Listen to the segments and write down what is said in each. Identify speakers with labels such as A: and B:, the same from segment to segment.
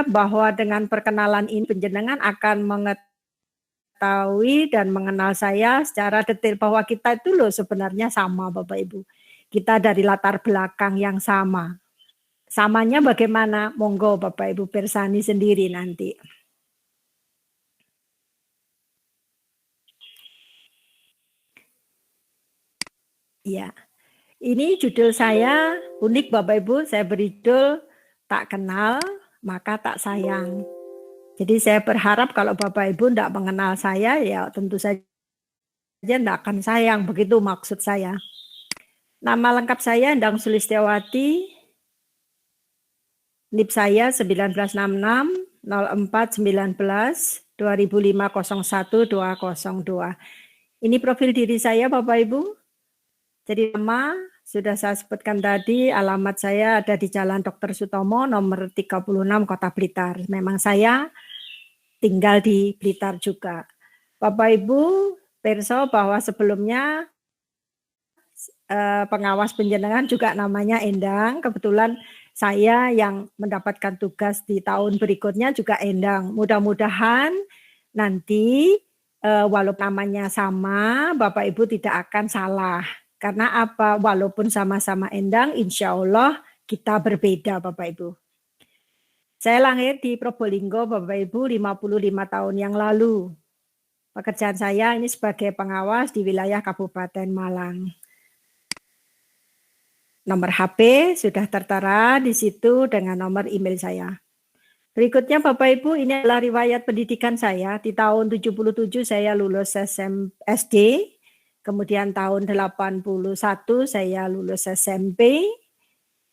A: bahwa dengan perkenalan ini penjenengan akan mengetahui dan mengenal saya secara detail bahwa kita itu loh sebenarnya sama Bapak Ibu. Kita dari latar belakang yang sama. Samanya bagaimana? Monggo Bapak Ibu persani sendiri nanti. Ya, ini judul saya unik Bapak Ibu. Saya beri judul tak kenal maka tak sayang. Jadi saya berharap kalau Bapak Ibu tidak mengenal saya, ya tentu saja tidak akan sayang. Begitu maksud saya. Nama lengkap saya Endang Sulistiawati. NIP saya 1966 04 19 2005 01 202. Ini profil diri saya Bapak Ibu. Jadi nama sudah saya sebutkan tadi, alamat saya ada di Jalan Dr. Sutomo nomor 36 Kota Blitar. Memang saya tinggal di Blitar juga. Bapak Ibu, perso bahwa sebelumnya pengawas penjenengan juga namanya Endang. Kebetulan saya yang mendapatkan tugas di tahun berikutnya juga Endang. Mudah-mudahan nanti walaupun namanya sama, Bapak Ibu tidak akan salah. Karena apa? Walaupun sama-sama Endang, insya Allah kita berbeda Bapak Ibu. Saya lahir di Probolinggo Bapak Ibu 55 tahun yang lalu. Pekerjaan saya ini sebagai pengawas di wilayah Kabupaten Malang. Nomor HP sudah tertera di situ dengan nomor email saya. Berikutnya Bapak Ibu, ini adalah riwayat pendidikan saya. Di tahun 77 saya lulus SD, kemudian tahun 81 saya lulus SMP.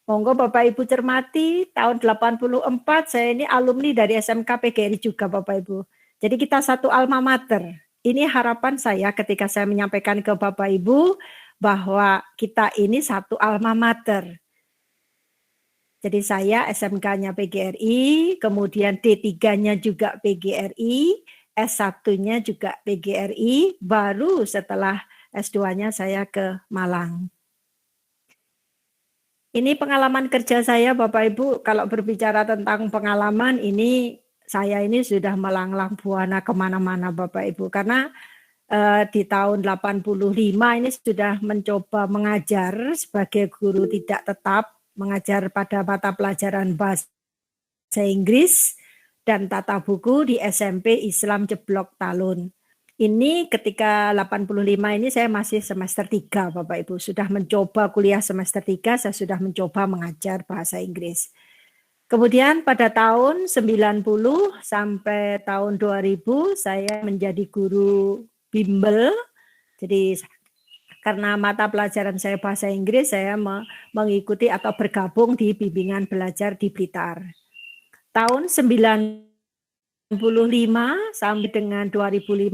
A: Monggo Bapak Ibu cermati, tahun 84 saya ini alumni dari SMK PGRI juga Bapak Ibu. Jadi kita satu alma mater. Ini harapan saya ketika saya menyampaikan ke Bapak Ibu bahwa kita ini satu alma mater. Jadi saya SMK-nya PGRI, kemudian D3-nya juga PGRI, S1-nya juga PGRI, baru setelah S2-nya saya ke Malang. Ini pengalaman kerja saya Bapak Ibu, kalau berbicara tentang pengalaman ini, saya ini sudah melanglang buana kemana-mana Bapak Ibu, karena di tahun 85 ini sudah mencoba mengajar sebagai guru tidak tetap, mengajar pada mata pelajaran bahasa Inggris dan tata buku di SMP Islam Jeblok Talun. Ini ketika 85 ini saya masih semester 3 Bapak Ibu, sudah mencoba kuliah semester 3, saya sudah mencoba mengajar bahasa Inggris. Kemudian pada tahun 90 sampai tahun 2000 saya menjadi guru bimbel. Jadi karena mata pelajaran saya bahasa Inggris, saya mengikuti atau bergabung di bimbingan belajar di Blitar. Tahun 95 sampai dengan 2015,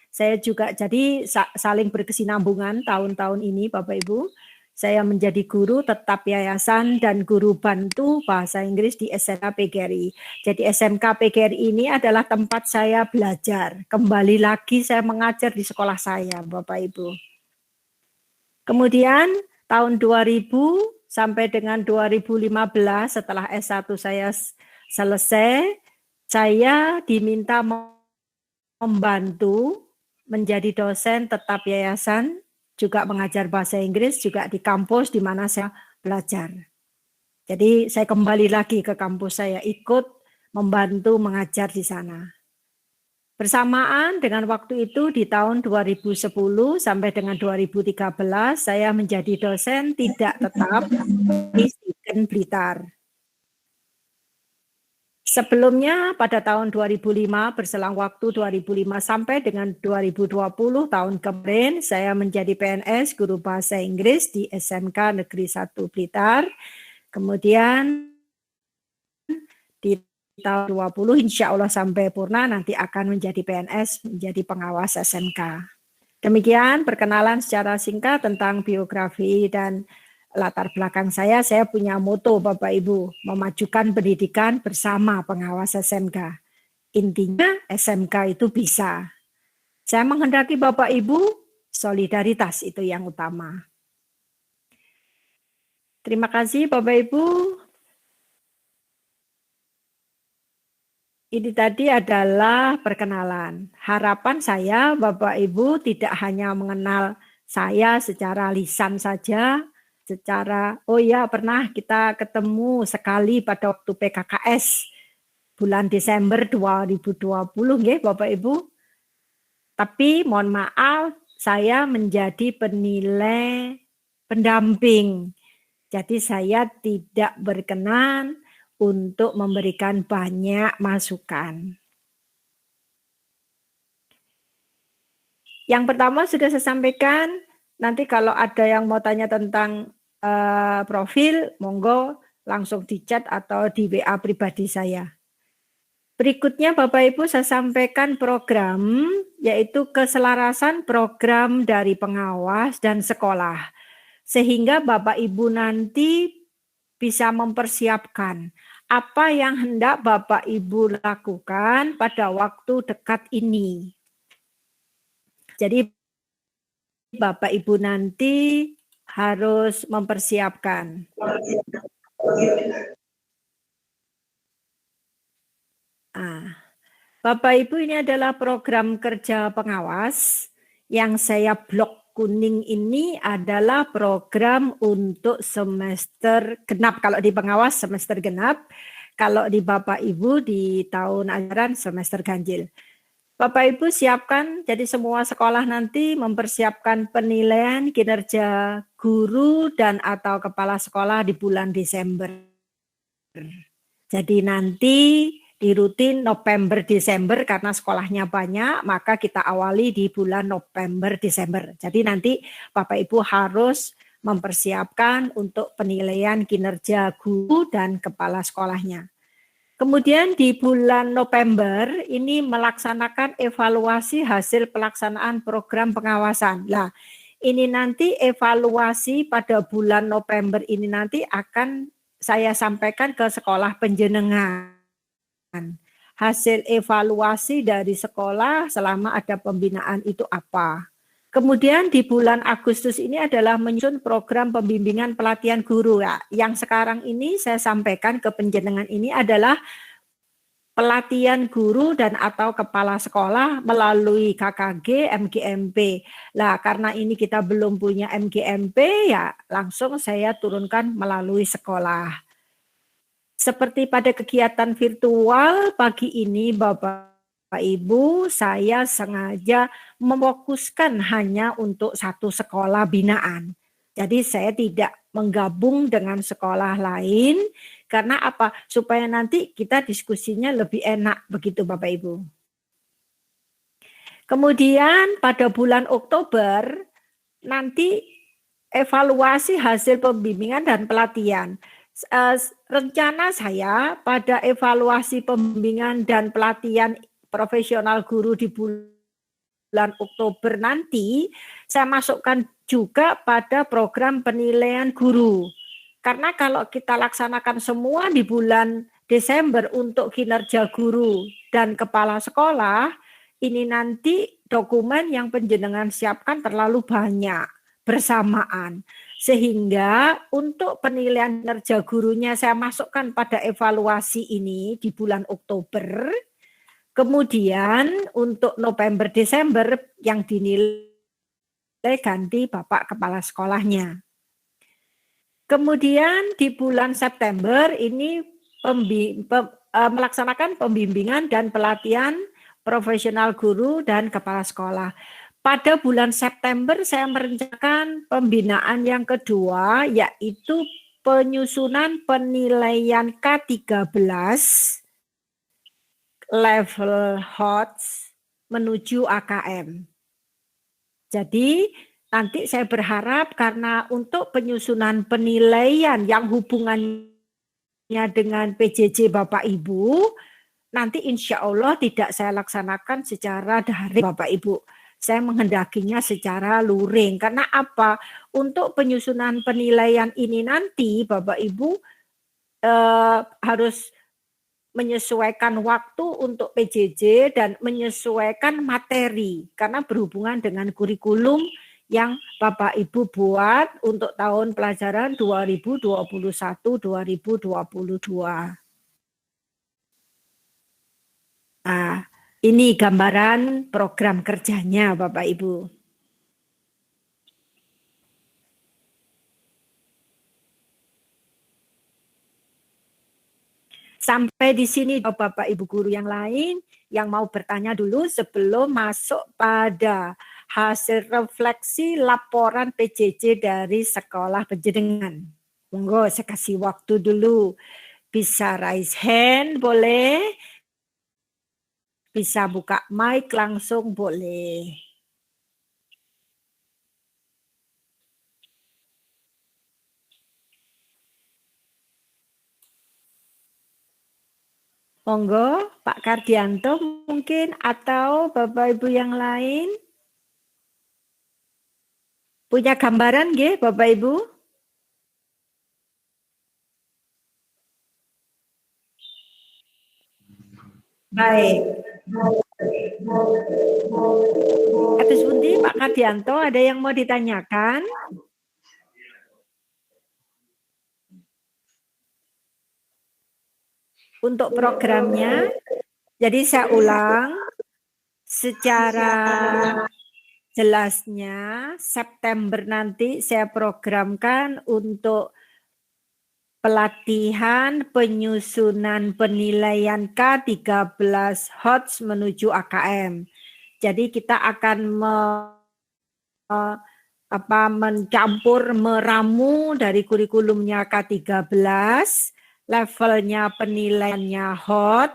A: saya juga jadi saling berkesinambungan tahun-tahun ini Bapak Ibu. Saya menjadi guru tetap yayasan dan guru bantu bahasa Inggris di SMK PGRI. Jadi SMK PGRI ini adalah tempat saya belajar. Kembali lagi saya mengajar di sekolah saya, Bapak Ibu. Kemudian tahun 2000 sampai dengan 2015 setelah S1 saya selesai, saya diminta membantu menjadi dosen tetap yayasan, juga mengajar bahasa Inggris, juga di kampus di mana saya belajar. Jadi saya kembali lagi ke kampus saya, ikut membantu mengajar di sana. Bersamaan dengan waktu itu di tahun 2010 sampai dengan 2013 saya menjadi dosen tidak tetap di Stiken Blitar. Sebelumnya pada tahun 2005, berselang waktu 2005 sampai dengan 2020 tahun kemarin, saya menjadi PNS guru bahasa Inggris di SMK Negeri 1 Blitar. Kemudian di tahun 20 insya Allah sampai purna nanti akan menjadi PNS, menjadi pengawas SMK. Demikian perkenalan secara singkat tentang biografi dan latar belakang saya punya moto Bapak Ibu, memajukan pendidikan bersama pengawas SMK. Intinya SMK itu bisa. Saya menghendaki Bapak Ibu, solidaritas itu yang utama. Terima kasih Bapak Ibu. Ini tadi adalah perkenalan. Harapan saya Bapak Ibu tidak hanya mengenal saya secara lisan saja, secara oh ya pernah kita ketemu sekali pada waktu PKKS bulan Desember 2020 nggih Bapak Ibu. Tapi mohon maaf saya menjadi penilai pendamping. Jadi saya tidak berkenan untuk memberikan banyak masukan. Yang pertama sudah saya sampaikan, nanti kalau ada yang mau tanya tentang profil, monggo langsung di chat atau di WA pribadi saya. Berikutnya Bapak Ibu saya sampaikan program, yaitu keselarasan program dari pengawas dan sekolah. Sehingga Bapak Ibu nanti bisa mempersiapkan apa yang hendak Bapak Ibu lakukan pada waktu dekat ini. Jadi Bapak Ibu nanti harus mempersiapkan. Bapak Ibu, ini adalah program kerja pengawas. Yang saya blok kuning ini adalah program untuk semester genap. Kalau di pengawas semester genap, kalau di Bapak Ibu di tahun ajaran semester ganjil. Bapak Ibu siapkan, jadi semua sekolah nanti mempersiapkan penilaian kinerja guru dan atau kepala sekolah di bulan Desember. Jadi nanti di rutin November-Desember karena sekolahnya banyak, maka kita awali di bulan November-Desember. Jadi nanti Bapak Ibu harus mempersiapkan untuk penilaian kinerja guru dan kepala sekolahnya. Kemudian di bulan November ini melaksanakan evaluasi hasil pelaksanaan program pengawasan. Nah, ini nanti evaluasi pada bulan November ini nanti akan saya sampaikan ke sekolah penjenengan. Hasil evaluasi dari sekolah selama ada pembinaan itu apa. Kemudian di bulan Agustus ini adalah menyusun program pembimbingan pelatihan guru. Ya. Yang sekarang ini saya sampaikan ke penjenengan ini adalah pelatihan guru dan atau kepala sekolah melalui KKG, MGMP. Nah, karena ini kita belum punya MGMP, ya langsung saya turunkan melalui sekolah. Seperti pada kegiatan virtual pagi ini, Bapak Ibu, saya sengaja memfokuskan hanya untuk satu sekolah binaan. Jadi saya tidak menggabung dengan sekolah lain, karena apa? Supaya nanti kita diskusinya lebih enak, begitu Bapak Ibu. Kemudian pada bulan Oktober, nanti evaluasi hasil pembimbingan dan pelatihan. Rencana saya pada evaluasi pembimbingan dan pelatihan profesional guru di bulan Oktober nanti, saya masukkan juga pada program penilaian guru. Karena kalau kita laksanakan semua di bulan Desember untuk kinerja guru dan kepala sekolah, ini nanti dokumen yang penjenengan siapkan terlalu banyak bersamaan. Sehingga untuk penilaian kinerja gurunya saya masukkan pada evaluasi ini di bulan Oktober. Kemudian untuk November Desember yang dinilai ganti Bapak kepala sekolahnya. Kemudian di bulan September ini melaksanakan pembimbingan dan pelatihan profesional guru dan kepala sekolah. Pada bulan September saya merencanakan pembinaan yang kedua, yaitu penyusunan penilaian K13 level HOTS menuju AKM. Jadi nanti saya berharap karena untuk penyusunan penilaian yang hubungannya dengan PJJ Bapak Ibu, nanti insya Allah tidak saya laksanakan secara daring Bapak Ibu. Saya menghendakinya secara luring. Karena apa? Untuk penyusunan penilaian ini nanti Bapak Ibu harus menyesuaikan waktu untuk PJJ dan menyesuaikan materi. Karena berhubungan dengan kurikulum yang Bapak Ibu buat untuk tahun pelajaran 2021-2022. Ini gambaran program kerjanya Bapak Ibu. Sampai di sini Bapak Ibu guru yang lain yang mau bertanya dulu sebelum masuk pada hasil refleksi laporan PJJ dari sekolah penjenengan. Monggo saya kasih waktu dulu. Bisa raise hand boleh. Bisa buka mic langsung boleh. Monggo Pak Kardianto mungkin atau Bapak Ibu yang lain. Punya gambaran nggih Bapak Ibu? Baik. Atas pundi Pak Kardianto ada yang mau ditanyakan? Untuk programnya, jadi saya ulang secara jelasnya September nanti saya programkan untuk pelatihan penyusunan penilaian K13 HOTS menuju AKM. Jadi kita akan mencampur meramu dari kurikulumnya K13, levelnya penilaiannya HOT,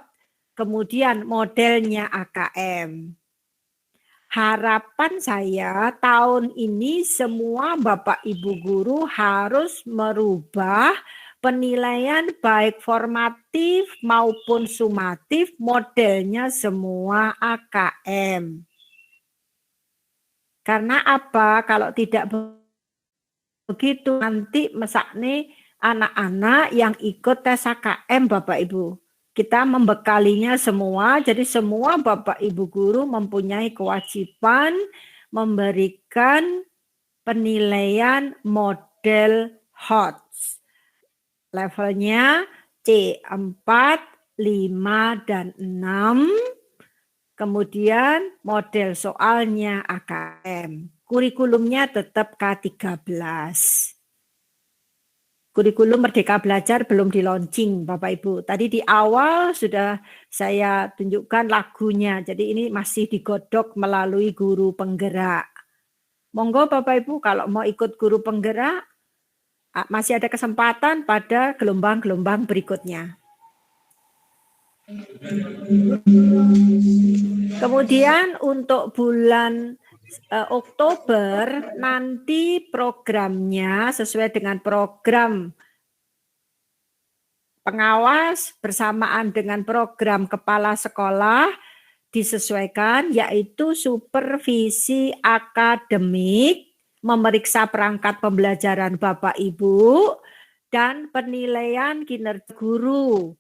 A: kemudian modelnya AKM. Harapan saya tahun ini semua Bapak Ibu guru harus merubah penilaian baik formatif maupun sumatif modelnya semua AKM. Karena apa? Kalau tidak begitu nanti mesakne anak-anak yang ikut tes AKM Bapak Ibu. Kita membekalinya semua, jadi semua Bapak Ibu guru mempunyai kewajiban memberikan penilaian model HOTS. Levelnya C4, 5, dan 6. Kemudian model soalnya AKM. Kurikulumnya tetap K13. Kurikulum Merdeka Belajar belum di launching Bapak Ibu. Tadi di awal sudah saya tunjukkan lagunya. Jadi ini masih digodok melalui guru penggerak. Monggo Bapak Ibu kalau mau ikut guru penggerak masih ada kesempatan pada gelombang-gelombang berikutnya. Kemudian untuk bulan Oktober nanti programnya sesuai dengan program pengawas bersamaan dengan program kepala sekolah disesuaikan, yaitu supervisi akademik, memeriksa perangkat pembelajaran Bapak Ibu, dan penilaian kinerja guru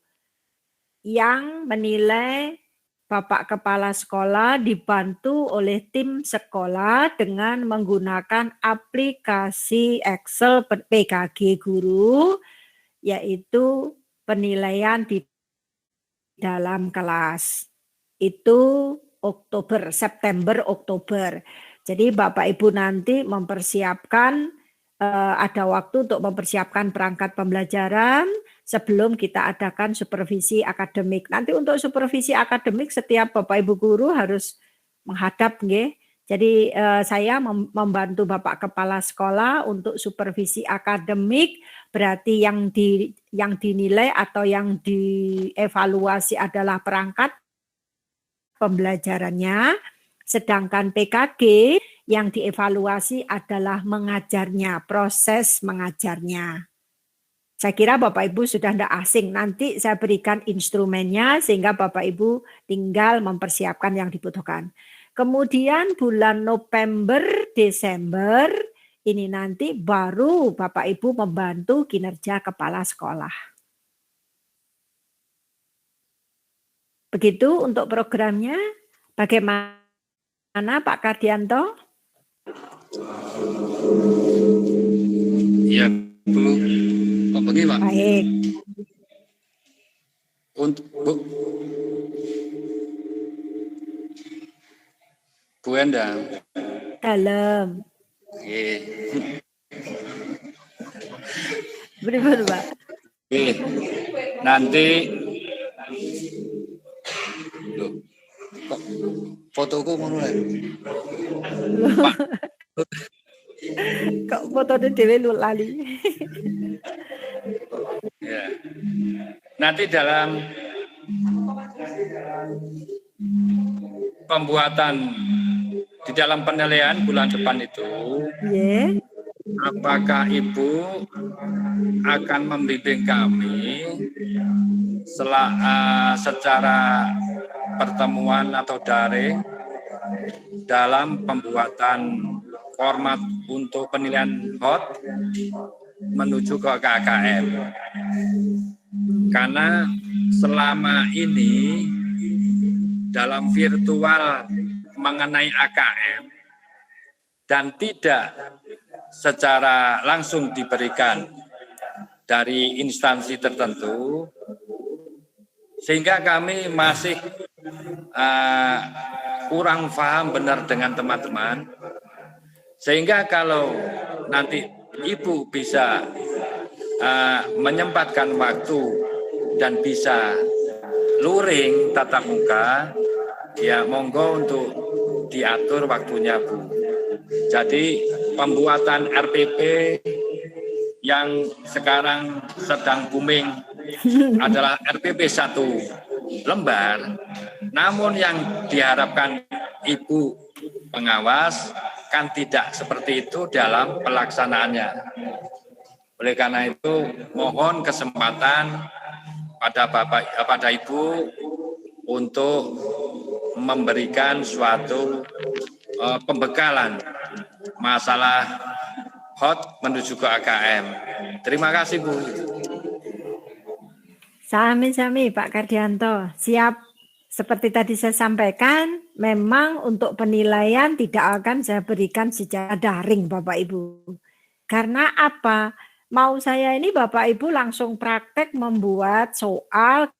A: yang menilai Bapak Kepala Sekolah dibantu oleh tim sekolah dengan menggunakan aplikasi Excel PKG Guru, yaitu penilaian di dalam kelas. Itu Oktober, September, Oktober. Jadi Bapak Ibu nanti mempersiapkan, ada waktu untuk mempersiapkan perangkat pembelajaran sebelum kita adakan supervisi akademik. Nanti untuk supervisi akademik setiap Bapak Ibu guru harus menghadap, nggih. Jadi saya membantu Bapak Kepala Sekolah untuk supervisi akademik, berarti yang dinilai atau yang dievaluasi adalah perangkat pembelajarannya, sedangkan PKG yang dievaluasi adalah mengajarnya, proses mengajarnya. Saya kira Bapak Ibu sudah tidak asing, nanti saya berikan instrumennya sehingga Bapak Ibu tinggal mempersiapkan yang dibutuhkan. Kemudian bulan November, Desember, ini nanti baru Bapak Ibu membantu kinerja kepala sekolah. Begitu untuk programnya. Bagaimana Pak Kardianto?
B: Iya, Bu. Oh, begini, Pak.
A: Baik.
B: Untuk Bu, Bu Endang.
A: Dalam.
B: Nggih.
A: Pripun, Pak?
B: Nggih. Nanti Loh, kok fotoku ngono ya? Pak.
A: Kok fotone dhewe lu lali.
B: Ya. Nanti dalam pembuatan di dalam penilaian bulan depan itu,
A: Nggih.
B: apakah Ibu akan membimbing kami secara pertemuan atau daring dalam pembuatan format untuk penilaian HOT menuju ke KKM. Karena selama ini dalam virtual mengenai AKM dan tidak secara langsung diberikan dari instansi tertentu, sehingga kami masih kurang paham benar dengan teman-teman. Sehingga kalau nanti Ibu bisa menyempatkan waktu dan bisa luring tatap muka, ya monggo untuk diatur waktunya, Bu. Jadi pembuatan RPP yang sekarang sedang booming adalah RPP 1 lembar, namun yang diharapkan Ibu pengawas kan tidak seperti itu dalam pelaksanaannya. Oleh karena itu mohon kesempatan pada Ibu untuk memberikan suatu pembekalan masalah HOT menuju ke AKM. Terima kasih, Bu.
A: Sami-sami Pak Kardianto, siap. Seperti tadi saya sampaikan, memang untuk penilaian tidak akan saya berikan secara daring Bapak Ibu. Karena apa? Mau saya ini Bapak Ibu langsung praktek membuat soal,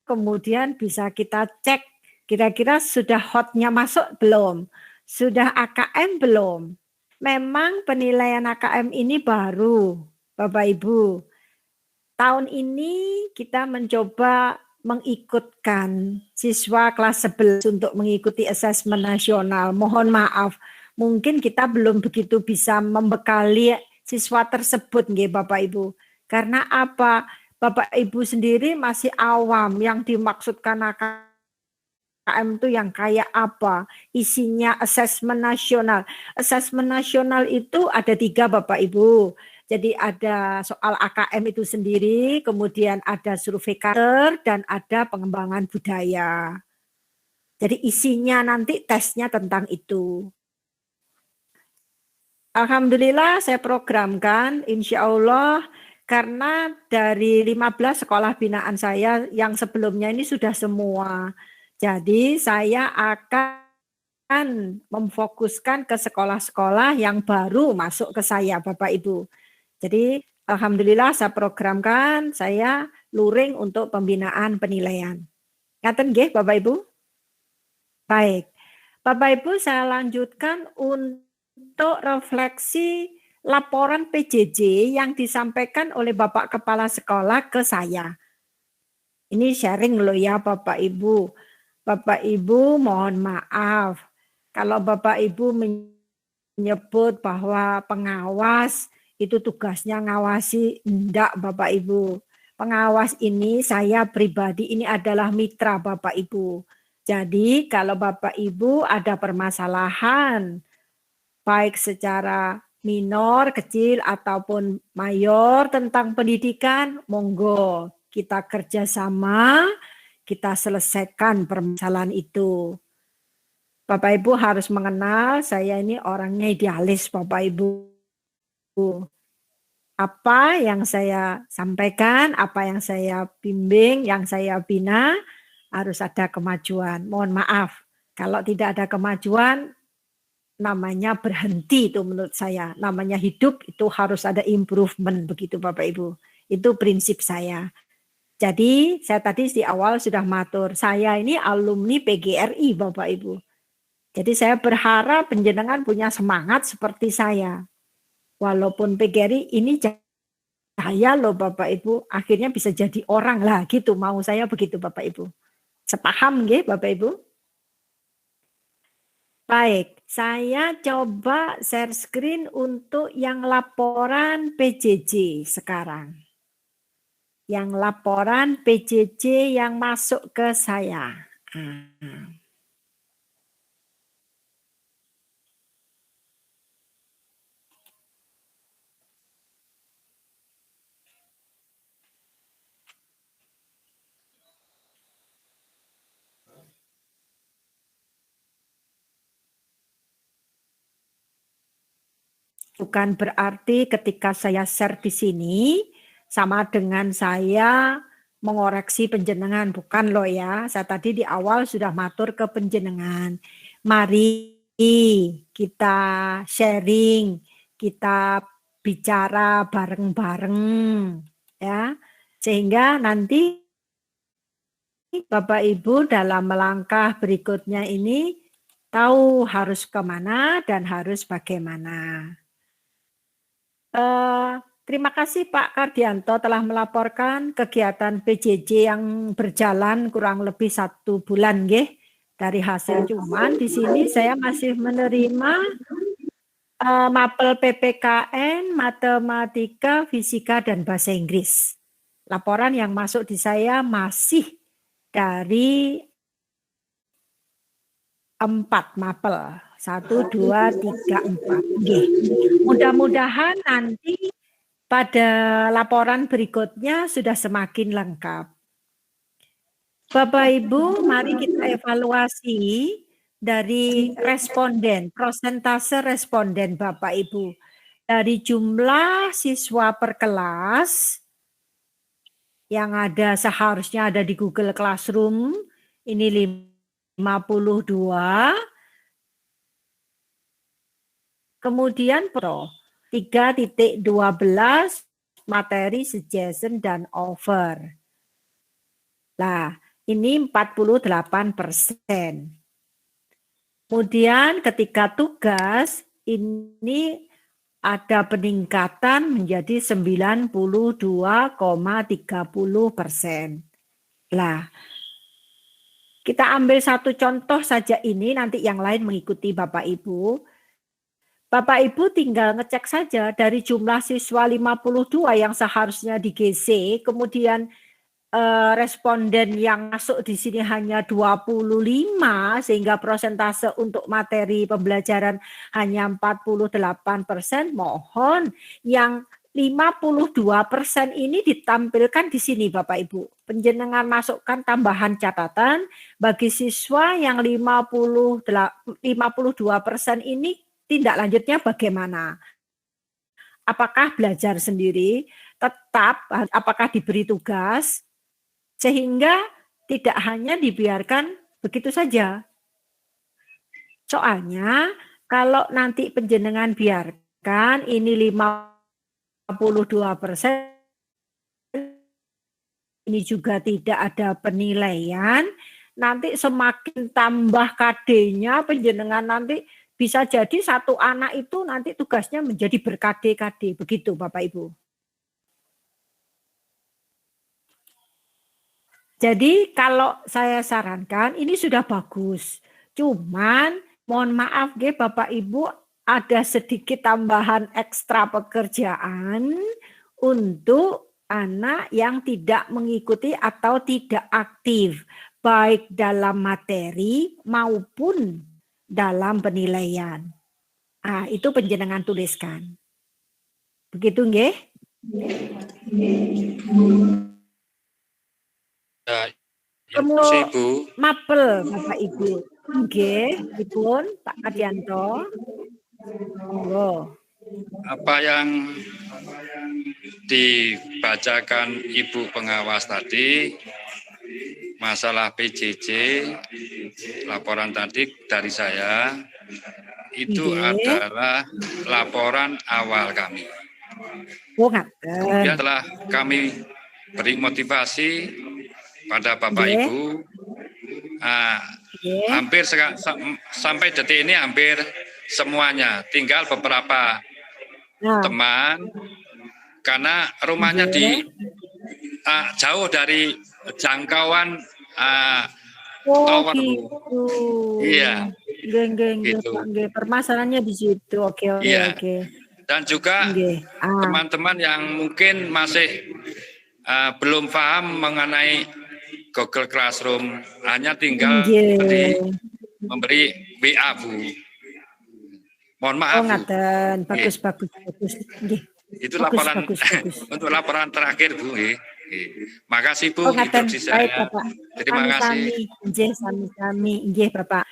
A: kemudian bisa kita cek kira-kira sudah hotnya masuk belum? Sudah AKM belum? Memang penilaian AKM ini baru Bapak Ibu. Tahun ini kita mencoba mengikutkan siswa kelas 11 untuk mengikuti asesmen nasional. Mohon maaf, mungkin kita belum begitu bisa membekali siswa tersebut, nggih Bapak Ibu. Karena apa? Bapak Ibu sendiri masih awam, yang dimaksudkan AKM itu yang kayak apa? Isinya asesmen nasional. Asesmen nasional itu ada 3 Bapak Ibu. Jadi ada soal AKM itu sendiri, kemudian ada survei karakter, dan ada pengembangan budaya. Jadi isinya nanti tesnya tentang itu. Alhamdulillah saya programkan, insya Allah, karena dari 15 sekolah binaan saya yang sebelumnya ini sudah semua. Jadi saya akan memfokuskan ke sekolah-sekolah yang baru masuk ke saya, Bapak Ibu. Jadi alhamdulillah saya programkan, saya luring untuk pembinaan penilaian. Ngaten nggih Bapak Ibu? Baik. Bapak Ibu saya lanjutkan untuk refleksi laporan PJJ yang disampaikan oleh Bapak Kepala Sekolah ke saya. Ini sharing loh ya Bapak Ibu. Bapak Ibu mohon maaf kalau Bapak Ibu menyebut bahwa pengawas itu tugasnya ngawasi, enggak Bapak Ibu. Pengawas ini saya pribadi ini adalah mitra Bapak Ibu. Jadi kalau Bapak Ibu ada permasalahan, baik secara minor, kecil, ataupun mayor tentang pendidikan, monggo kita kerjasama, kita selesaikan permasalahan itu. Bapak Ibu harus mengenal saya ini orangnya idealis Bapak Ibu. Apa yang saya sampaikan, apa yang saya bimbing, yang saya bina, harus ada kemajuan. Mohon maaf, kalau tidak ada kemajuan, namanya berhenti itu menurut saya. Namanya hidup itu harus ada improvement, begitu Bapak Ibu. Itu prinsip saya. Jadi saya tadi di awal sudah matur, saya ini alumni PGRI Bapak Ibu. Jadi saya berharap penjenengan punya semangat seperti saya. Walaupun PGRI ini saya loh Bapak Ibu, akhirnya bisa jadi orang lah gitu, mau saya begitu Bapak Ibu. Sepaham nggih Bapak Ibu? Baik, saya coba share screen untuk yang laporan PJJ sekarang. Yang laporan PJJ yang masuk ke saya. Bukan berarti ketika saya share di sini sama dengan saya mengoreksi penjenengan, bukan loh ya. Saya tadi di awal sudah matur ke penjenengan. Mari kita sharing, kita bicara bareng-bareng ya. Sehingga nanti Bapak Ibu dalam melangkah berikutnya ini tahu harus kemana dan harus bagaimana. Terima kasih Pak Kardianto telah melaporkan kegiatan PJJ yang berjalan kurang lebih 1 bulan nggih dari hasil. Cuman di sini saya masih menerima mapel PPKN, matematika, fisika dan bahasa Inggris. Laporan yang masuk di saya masih dari 4 mapel. 1, 2, 3, 4. Nggih. Mudah-mudahan nanti pada laporan berikutnya sudah semakin lengkap. Bapak Ibu, mari kita evaluasi dari responden, persentase responden Bapak Ibu. Dari jumlah siswa per kelas yang ada seharusnya ada di Google Classroom, ini 52. Kemudian Pro 3.12 materi, suggestion, dan over. Nah, ini 48%. Kemudian ketika tugas, ini ada peningkatan menjadi 92,30%. Nah, kita ambil satu contoh saja ini, nanti yang lain mengikuti Bapak Ibu. Bapak Ibu tinggal ngecek saja dari jumlah siswa 52 yang seharusnya di GC, kemudian responden yang masuk di sini hanya 25, sehingga persentase untuk materi pembelajaran hanya 48%. Mohon yang 52% ini ditampilkan di sini Bapak Ibu. Penjenengan masukkan tambahan catatan bagi siswa yang 52% ini. Tindak lanjutnya bagaimana? Apakah belajar sendiri? Tetap, apakah diberi tugas? Sehingga tidak hanya dibiarkan begitu saja. Soalnya kalau nanti penjenengan biarkan ini 52%, ini juga tidak ada penilaian, nanti semakin tambah KD-nya penjenengan nanti bisa jadi satu anak itu nanti tugasnya menjadi berkade-kade, begitu Bapak Ibu. Jadi kalau saya sarankan ini sudah bagus. Cuman mohon maaf nggih Bapak Ibu, ada sedikit tambahan ekstra pekerjaan untuk anak yang tidak mengikuti atau tidak aktif baik dalam materi maupun dalam penilaian. Ah, itu penjenengan tuliskan. Begitu nggih?
B: Kemudian
A: mapel Bapak Ibu. Nggih, dipun Pak Kardianto. Monggo.
B: Apa yang dibacakan Ibu pengawas tadi, masalah PJJ, laporan tadi dari saya, itu adalah laporan awal kami. Kemudian telah kami beri motivasi pada Bapak Ibu, hampir sampai detik ini hampir semuanya. Tinggal beberapa teman karena rumahnya di jauh dari jangkauan tower.
A: Gitu.
B: Iya.
A: Gitu. Permasalahannya di situ. Oke.
B: Dan juga teman-teman yang mungkin masih belum paham mengenai Google Classroom, hanya tinggal memberi WA, Bu. Mohon maaf, Bu.
A: Bagus.
B: Itu laporan untuk laporan terakhir, Bu. Makasih, Bu. Instruksi saya. Terima kasih.
A: Sami-sami. Bapak.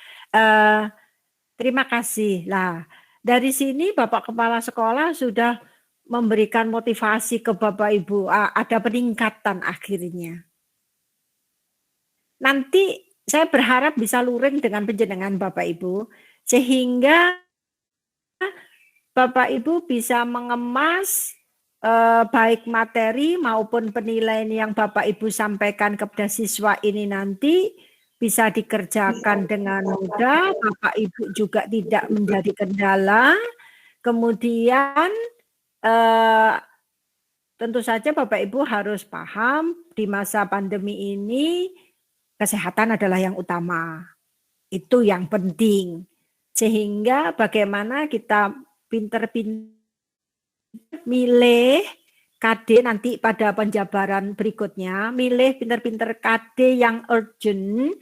A: Terima kasih. Lah, dari sini Bapak Kepala Sekolah sudah memberikan motivasi ke Bapak Ibu. Ada peningkatan akhirnya. Nanti saya berharap bisa luring dengan penjenengan Bapak Ibu, sehingga Bapak Ibu bisa mengemas baik materi maupun penilaian yang Bapak Ibu sampaikan kepada siswa ini nanti bisa dikerjakan dengan mudah, Bapak Ibu juga tidak menjadi kendala. Kemudian tentu saja Bapak Ibu harus paham di masa pandemi ini kesehatan adalah yang utama. Itu yang penting. Sehingga bagaimana kita pinter-pinter milih KD nanti pada penjabaran berikutnya, milih pinter-pinter KD yang urgent,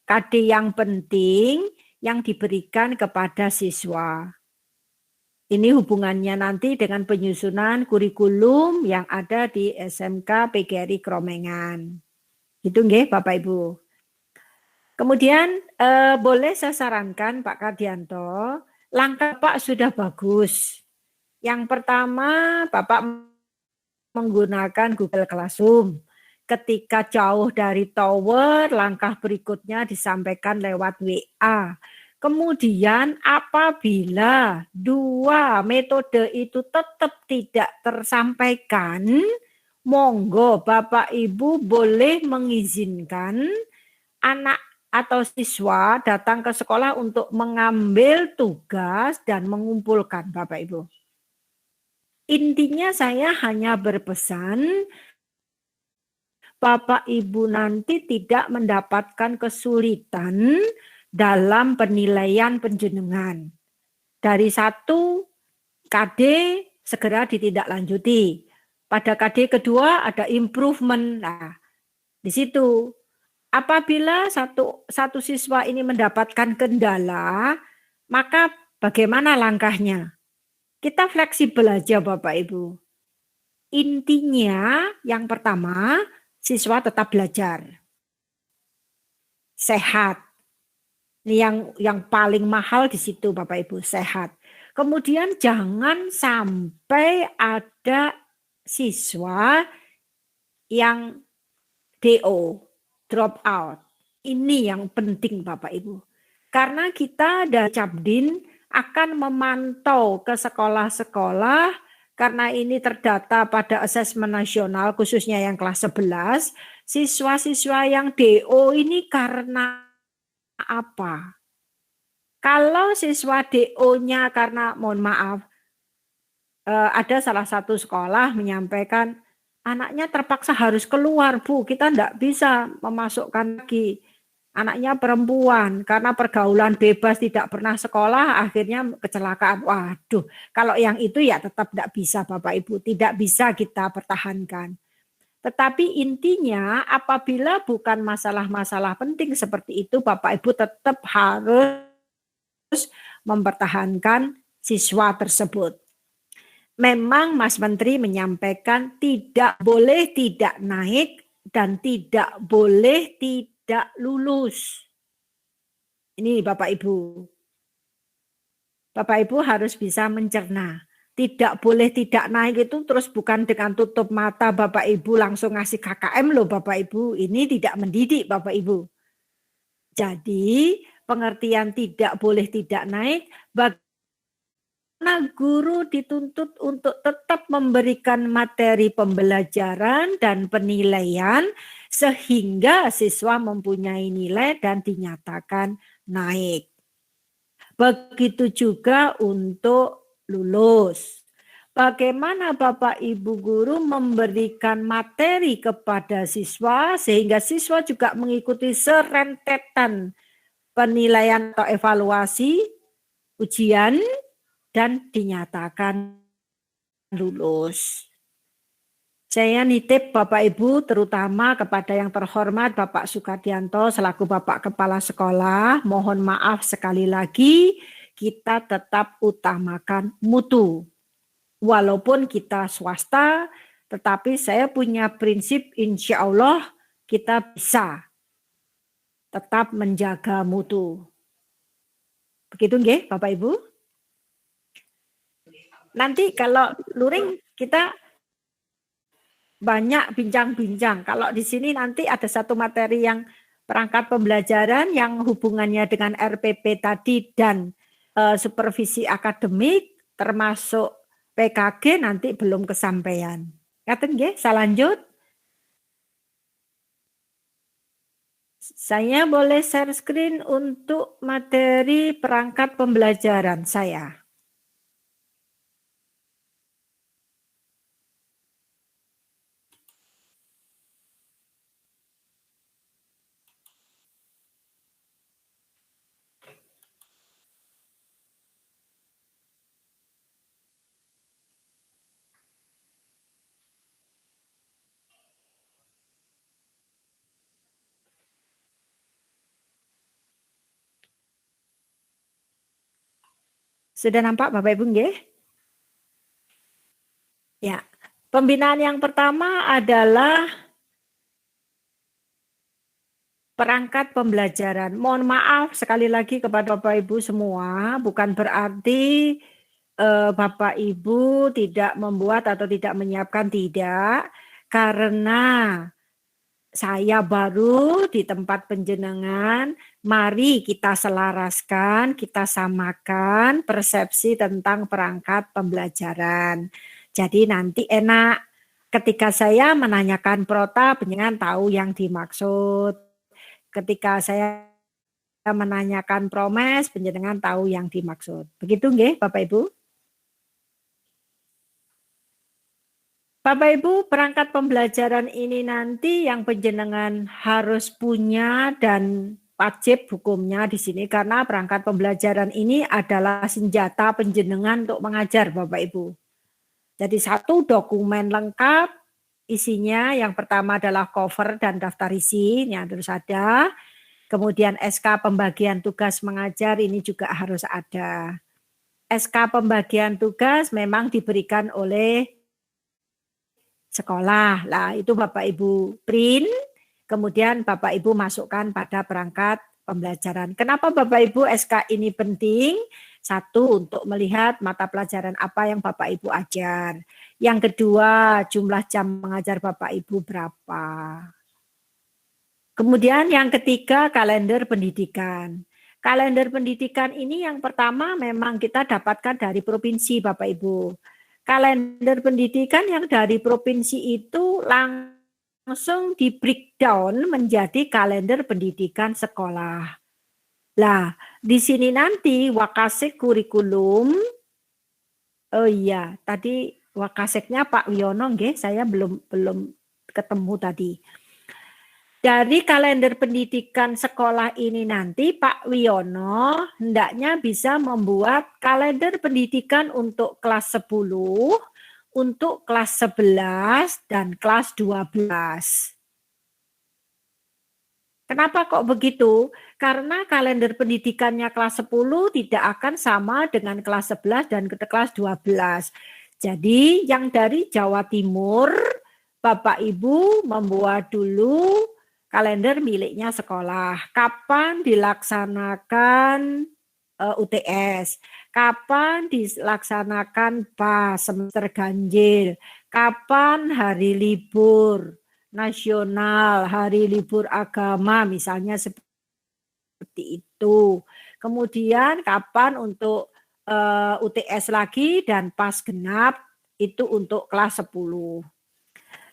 A: KD yang penting, yang diberikan kepada siswa. Ini hubungannya nanti dengan penyusunan kurikulum yang ada di SMK PGRI Kromengan. Gitu nggih Bapak Ibu. Kemudian boleh saya sarankan Pak Kardianto, langkah Pak sudah bagus. Yang pertama Bapak menggunakan Google Classroom. Ketika jauh dari tower, langkah berikutnya disampaikan lewat WA. Kemudian apabila dua metode itu tetap tidak tersampaikan, monggo Bapak Ibu boleh mengizinkan anak atau siswa datang ke sekolah untuk mengambil tugas dan mengumpulkan Bapak Ibu. Intinya saya hanya berpesan Bapak Ibu nanti tidak mendapatkan kesulitan dalam penilaian penjenengan. Dari 1 KD segera ditindaklanjuti. Pada KD kedua ada improvement. Nah, di situ apabila satu siswa ini mendapatkan kendala, maka bagaimana langkahnya? Kita fleksibel aja Bapak Ibu. Intinya yang pertama, siswa tetap belajar. Sehat. Ini yang paling mahal di situ Bapak Ibu, sehat. Kemudian jangan sampai ada siswa yang DO, drop out. Ini yang penting Bapak Ibu. Karena kita dari Capdin akan memantau ke sekolah-sekolah karena ini terdata pada asesmen nasional khususnya yang kelas 11, siswa-siswa yang DO ini karena apa? Kalau siswa DO-nya karena mohon maaf ada salah satu sekolah menyampaikan anaknya terpaksa harus keluar Bu, kita tidak bisa memasukkan lagi. Anaknya perempuan karena pergaulan bebas tidak pernah sekolah akhirnya kecelakaan. Waduh, kalau yang itu ya tetap tidak bisa Bapak Ibu, tidak bisa kita pertahankan. Tetapi intinya apabila bukan masalah-masalah penting seperti itu Bapak Ibu tetap harus mempertahankan siswa tersebut. Memang Mas Menteri menyampaikan tidak boleh tidak naik dan tidak boleh tidak lulus. Ini Bapak Ibu. Bapak Ibu harus bisa mencerna. Tidak boleh tidak naik itu terus bukan dengan tutup mata Bapak Ibu langsung ngasih KKM loh Bapak Ibu. Ini tidak mendidik Bapak Ibu. Jadi pengertian tidak boleh tidak naik, bagaimana guru dituntut untuk tetap memberikan materi pembelajaran dan penilaian sehingga siswa mempunyai nilai dan dinyatakan naik. Begitu juga untuk lulus. Bagaimana Bapak Ibu guru memberikan materi kepada siswa sehingga siswa juga mengikuti serentetan penilaian atau evaluasi, ujian, dan dinyatakan lulus. Saya nitip Bapak Ibu terutama kepada yang terhormat Bapak Sukardianto selaku Bapak Kepala Sekolah, mohon maaf sekali lagi kita tetap utamakan mutu. Walaupun kita swasta, tetapi saya punya prinsip insya Allah kita bisa tetap menjaga mutu. Begitu nggih Bapak Ibu? Nanti kalau luring kita banyak bincang-bincang. Kalau di sini nanti ada satu materi yang perangkat pembelajaran yang hubungannya dengan RPP tadi dan supervisi akademik termasuk PKG nanti belum kesampaian. Ngaten nggih, saya lanjut. Saya boleh share screen untuk materi perangkat pembelajaran saya. Sudah nampak Bapak Ibu nggih? Ya. Pembinaan yang pertama adalah perangkat pembelajaran. Mohon maaf sekali lagi kepada Bapak Ibu semua, bukan berarti Bapak Ibu tidak membuat atau tidak menyiapkan, tidak. Karena saya baru di tempat penjenengan, mari kita selaraskan, kita samakan persepsi tentang perangkat pembelajaran. Jadi nanti enak ketika saya menanyakan prota, penjenengan tahu yang dimaksud. Ketika saya menanyakan promes, penjenengan tahu yang dimaksud. Begitu nggih Bapak Ibu? Bapak Ibu, perangkat pembelajaran ini nanti yang penjenengan harus punya dan wajib hukumnya di sini karena perangkat pembelajaran ini adalah senjata penjenengan untuk mengajar Bapak Ibu. Jadi satu dokumen lengkap isinya yang pertama adalah cover dan daftar isi yang harus ada. Kemudian SK pembagian tugas mengajar ini juga harus ada. SK pembagian tugas memang diberikan oleh sekolah. Lah itu Bapak Ibu print, kemudian Bapak Ibu masukkan pada perangkat pembelajaran. Kenapa Bapak Ibu SK ini penting? Satu, untuk melihat mata pelajaran apa yang Bapak Ibu ajar. Yang kedua, jumlah jam mengajar Bapak Ibu berapa. Kemudian yang ketiga, kalender pendidikan. Kalender pendidikan ini yang pertama memang kita dapatkan dari provinsi Bapak Ibu. Kalender pendidikan yang dari provinsi itu langsung di breakdown menjadi kalender pendidikan sekolah. Nah, di sini nanti Wakasek kurikulum. Oh iya, tadi Wakaseknya Pak Wiono nggih, saya belum ketemu tadi. Dari kalender pendidikan sekolah ini nanti Pak Wiono hendaknya bisa membuat kalender pendidikan untuk kelas 10, untuk kelas 11, dan kelas 12. Kenapa kok begitu? Karena kalender pendidikannya kelas 10 tidak akan sama dengan kelas 11 dan kelas 12. Jadi yang dari Jawa Timur, Bapak Ibu membuat dulu kalender miliknya sekolah. Kapan dilaksanakan UTS? Kapan dilaksanakan PAS, semester ganjil? Kapan hari libur nasional, hari libur agama misalnya seperti itu. Kemudian kapan untuk UTS lagi dan PAS genap itu untuk kelas 10.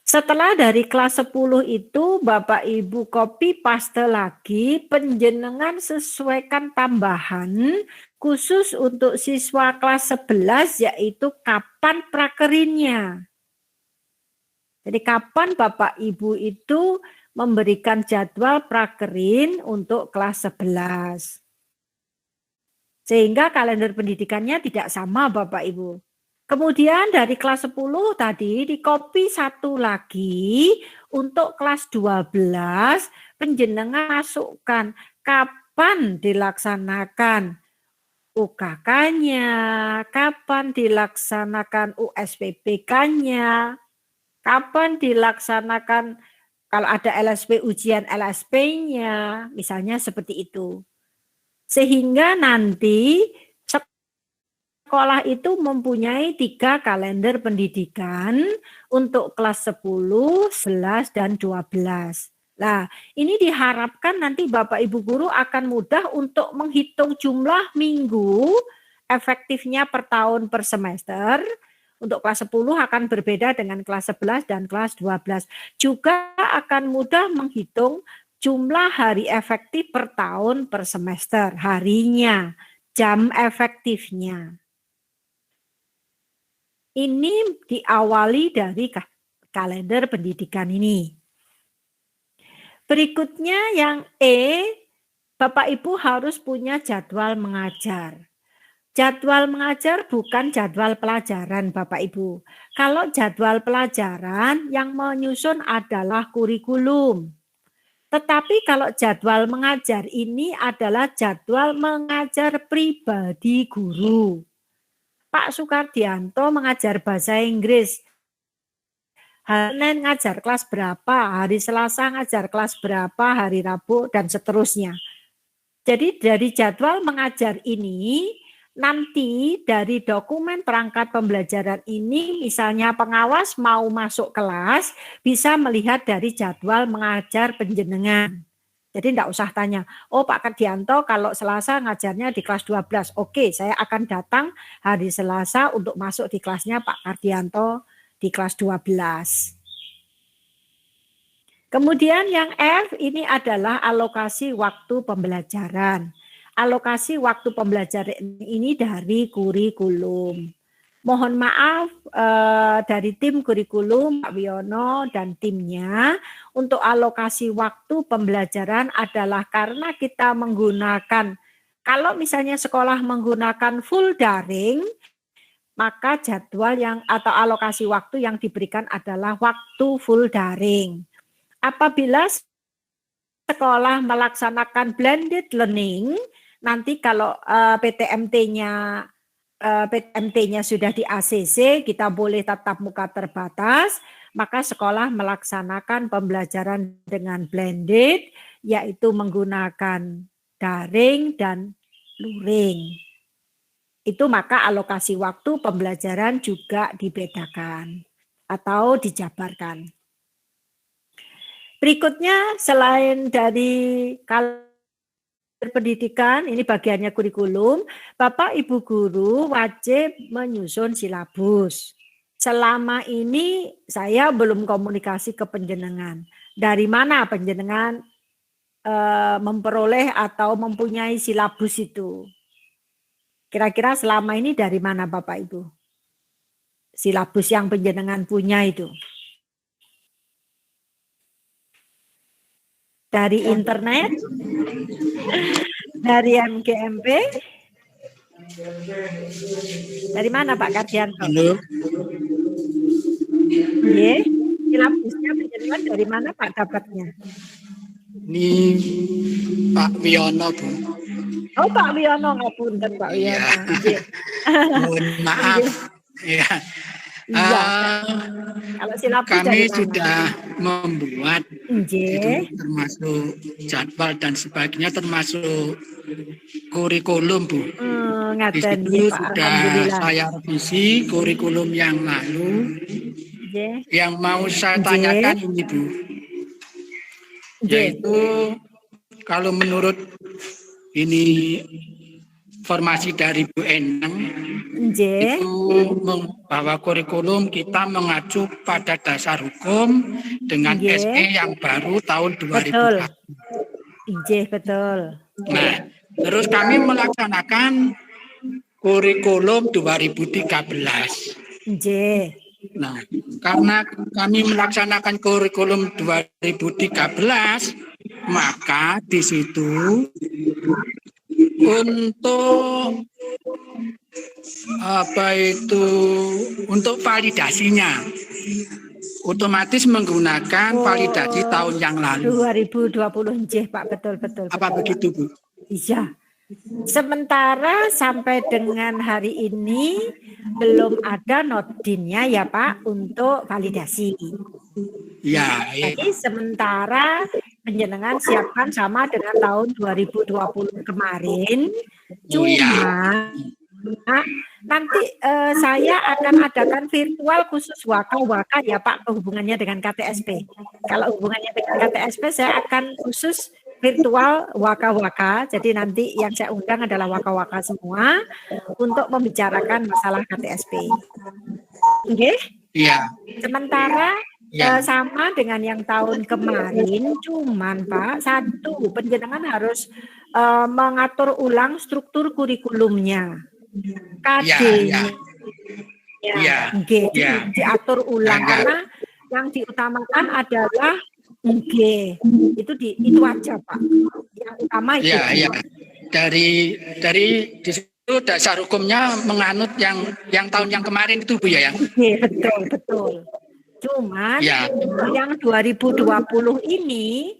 A: Setelah dari kelas 10 itu Bapak Ibu copy paste lagi, penjenengan sesuaikan tambahan khusus untuk siswa kelas 11 yaitu kapan prakerinnya. Jadi kapan Bapak Ibu itu memberikan jadwal prakerin untuk kelas 11. Sehingga kalender pendidikannya tidak sama Bapak Ibu. Kemudian dari kelas 10 tadi di copy satu lagi untuk kelas 12 penjenengan masukkan kapan dilaksanakan UKK-nya, kapan dilaksanakan USPPK-nya, kapan dilaksanakan kalau ada LSP ujian LSP-nya, misalnya seperti itu. Sehingga nanti sekolah itu mempunyai 3 kalender pendidikan untuk kelas 10, 11, dan 12. Nah, ini diharapkan nanti Bapak Ibu Guru akan mudah untuk menghitung jumlah minggu efektifnya per tahun per semester. Untuk kelas 10 akan berbeda dengan kelas 11 dan kelas 12. Juga akan mudah menghitung jumlah hari efektif per tahun per semester, harinya, jam efektifnya. Ini diawali dari kalender pendidikan ini. Berikutnya yang E, Bapak Ibu harus punya jadwal mengajar. Jadwal mengajar bukan jadwal pelajaran Bapak Ibu. Kalau jadwal pelajaran yang menyusun adalah kurikulum. Tetapi kalau jadwal mengajar ini adalah jadwal mengajar pribadi guru. Pak Sukardianto mengajar bahasa Inggris. Hari Senin ngajar kelas berapa, hari Selasa ngajar kelas berapa, hari Rabu, dan seterusnya. Jadi dari jadwal mengajar ini, nanti dari dokumen perangkat pembelajaran ini, misalnya pengawas mau masuk kelas, bisa melihat dari jadwal mengajar penjenengan. Jadi tidak usah tanya, oh Pak Kardianto kalau Selasa ngajarnya di kelas 12, oke saya akan datang hari Selasa untuk masuk di kelasnya Pak Kardianto di kelas 12. Kemudian yang F ini adalah alokasi waktu pembelajaran. Alokasi waktu pembelajaran ini dari kurikulum. Mohon maaf dari tim kurikulum Pak Wiono dan timnya untuk alokasi waktu pembelajaran adalah karena kita menggunakan, kalau misalnya sekolah menggunakan full daring, maka jadwal yang atau alokasi waktu yang diberikan adalah waktu full daring. Apabila sekolah melaksanakan blended learning, nanti kalau PTMT-nya sudah di ACC, kita boleh tatap muka terbatas, maka sekolah melaksanakan pembelajaran dengan blended, yaitu menggunakan daring dan luring. Itu maka alokasi waktu pembelajaran juga dibedakan atau dijabarkan. Berikutnya, selain dari pendidikan, ini bagiannya kurikulum, Bapak Ibu Guru wajib menyusun silabus. Selama ini saya belum komunikasi ke penjenengan. Dari mana penjenengan memperoleh atau mempunyai silabus itu? Kira-kira selama ini dari mana Bapak Ibu? Silabus yang penjenengan punya itu. Dari internet, dari MGMP, dari mana Pak Kardianto?
C: Halo.
A: Iya, silabusnya penjenengan dari mana Pak dapatnya?
C: Ini Pak Wiono, Bu.
A: Oh Pak Wiono, ngapunten Pak Wiono.
C: Ya. Mohon maaf. Ya.
A: Iya. Kalau silabus
C: kami sudah membuat
A: itu
C: termasuk jadwal dan sebagainya, termasuk kurikulum, Bu. Di situ sudah saya revisi kurikulum yang lalu. Yang mau saya tanyakan ini, Bu, yaitu kalau menurut ini informasi dari Bu Enang,
A: Nggih.
C: Itu bahwa kurikulum kita mengacu pada dasar hukum dengan
A: Nggih.
C: SE yang baru tahun 2001.
A: Betul. Nggih, betul.
C: Nah, terus kami melaksanakan kurikulum 2013.
A: Nggih.
C: Nah, karena kami melaksanakan kurikulum 2013, maka di situ untuk untuk validasinya otomatis menggunakan validasi tahun yang lalu.
A: 2020 nggih, Pak, betul.
C: Apa begitu, Bu?
A: Iya. Sementara sampai dengan hari ini belum ada notdinnya ya Pak untuk validasi.
C: Ya.
A: Jadi sementara penjenengan siapkan sama dengan tahun 2020 kemarin. Cuma nanti saya akan adakan virtual khusus waka-waka ya Pak, hubungannya dengan KTSP. Kalau hubungannya dengan KTSP saya akan khusus virtual waka-waka. Jadi nanti yang saya undang adalah waka-waka semua untuk membicarakan masalah KTSP. Oke?
C: Iya.
A: Sementara sama dengan yang tahun kemarin, cuman Pak, satu, penjenengan harus mengatur ulang struktur kurikulumnya. KD-nya. Diatur ulang karena yang diutamakan adalah itu aja Pak. Yang utama itu.
C: Iya. Dari di situ dasar hukumnya menganut yang tahun yang kemarin itu Bu ya.
A: Betul. Cuman yang 2020 ini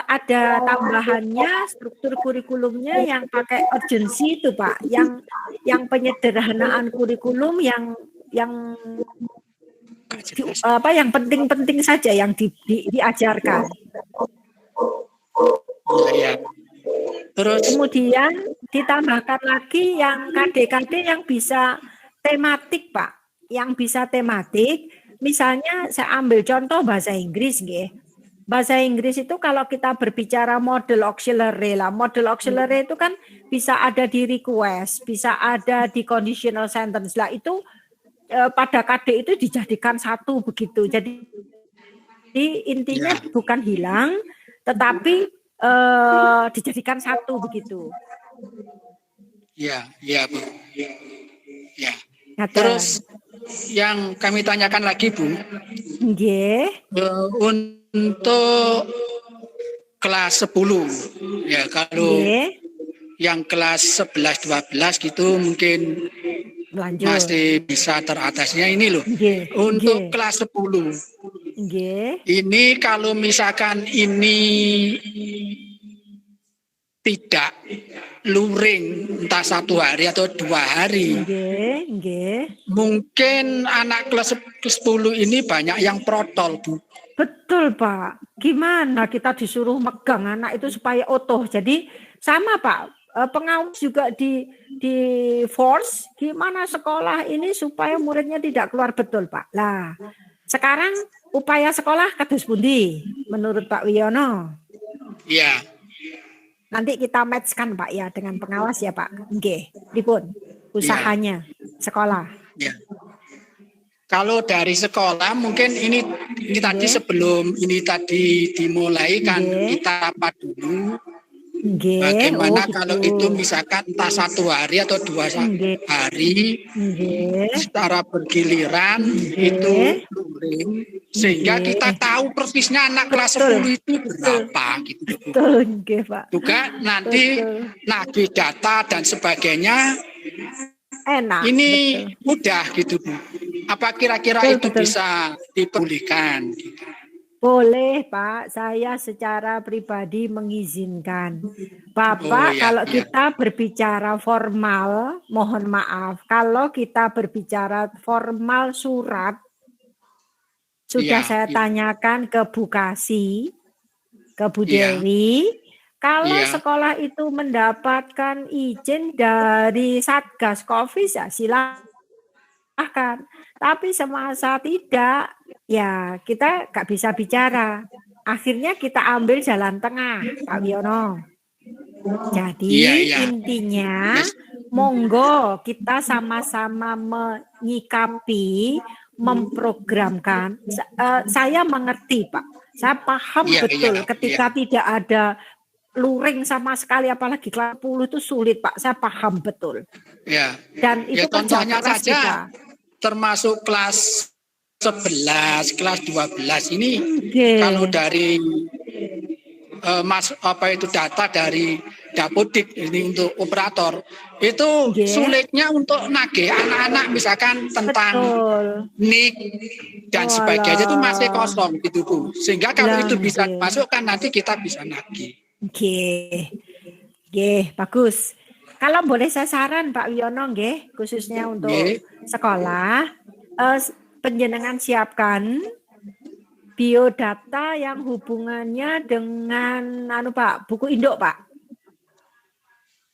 A: ada tambahannya struktur kurikulumnya yang pakai urgensi itu Pak. Yang penyederhanaan kurikulum yang yang penting-penting saja yang diajarkan.
C: Terus
A: kemudian ditambahkan lagi yang KD-KD yang bisa tematik Pak, yang bisa tematik. Misalnya saya ambil contoh bahasa Inggris nggih. Bahasa Inggris itu kalau kita berbicara model auxiliary lah, model auxiliary itu kan bisa ada di request, bisa ada di conditional sentence lah, itu pada KD itu dijadikan satu begitu. Jadi intinya bukan hilang, tetapi dijadikan satu begitu.
C: Iya Bu. Ya. Terus yang kami tanyakan lagi Bu.
A: Nggih.
C: Untuk kelas 10 ya, kalau yang kelas 11 12 gitu mungkin masih bisa teratasnya ini loh. Untuk kelas 10. Ini kalau misalkan ini tidak luring entah 1 hari atau 2 hari. Mungkin anak kelas 10 ini banyak yang protol, Bu.
A: Betul, Pak. Gimana kita disuruh megang anak itu supaya utuh. Jadi sama, Pak. Pengawas juga di force gimana sekolah ini supaya muridnya tidak keluar, betul, Pak. Lah, sekarang upaya sekolah kados pundi menurut Pak Wiono?
C: Iya.
A: Nanti kita matchkan Pak ya dengan pengawas ya Pak. Nggih, pripun usahanya sekolah.
C: Ya. Kalau dari sekolah mungkin ini tadi sebelum ini tadi dimulai kan kita rapat dulu. Bagaimana kalau itu misalkan entah 1 hari atau 2 hari secara bergiliran itu luring, sehingga kita tahu persisnya anak kelas 10 itu berapa gitu.
A: Betul, Pak.
C: Juga nanti nagih data dan sebagainya
A: enak.
C: Ini mudah gitu Bu. Apa kira-kira itu bisa diperbolehkan?
A: Boleh Pak, saya secara pribadi mengizinkan. Bapak kalau kita berbicara formal, mohon maaf, kalau kita berbicara formal surat, sudah saya tanyakan ke Bu Kasi, ke Bu Dewi, kalau sekolah itu mendapatkan izin dari Satgas Covid ya silahkan. Tapi semasa tidak, ya kita nggak bisa bicara. Akhirnya kita ambil jalan tengah, Pak Wiono. Jadi intinya monggo kita sama-sama menyikapi, memprogramkan. Saya mengerti, Pak. Saya paham betul ketika tidak ada luring sama sekali, apalagi kelas 10 itu sulit, Pak. Saya paham betul.
C: Ya.
A: Dan itu
C: contohnya saja
A: kita.
C: Termasuk kelas 11, kelas 12 ini kalau dari data dari Dapodik ini untuk operator itu sulitnya untuk nagih anak-anak misalkan tentang NIK dan sebagainya itu masih kosong gitu Bu. Sehingga kalau itu bisa masukkan nanti kita bisa nagih.
A: Bagus. Kalau boleh saya saran Pak Wiono khususnya untuk sekolah, penjenengan siapkan biodata yang hubungannya dengan buku induk, Pak.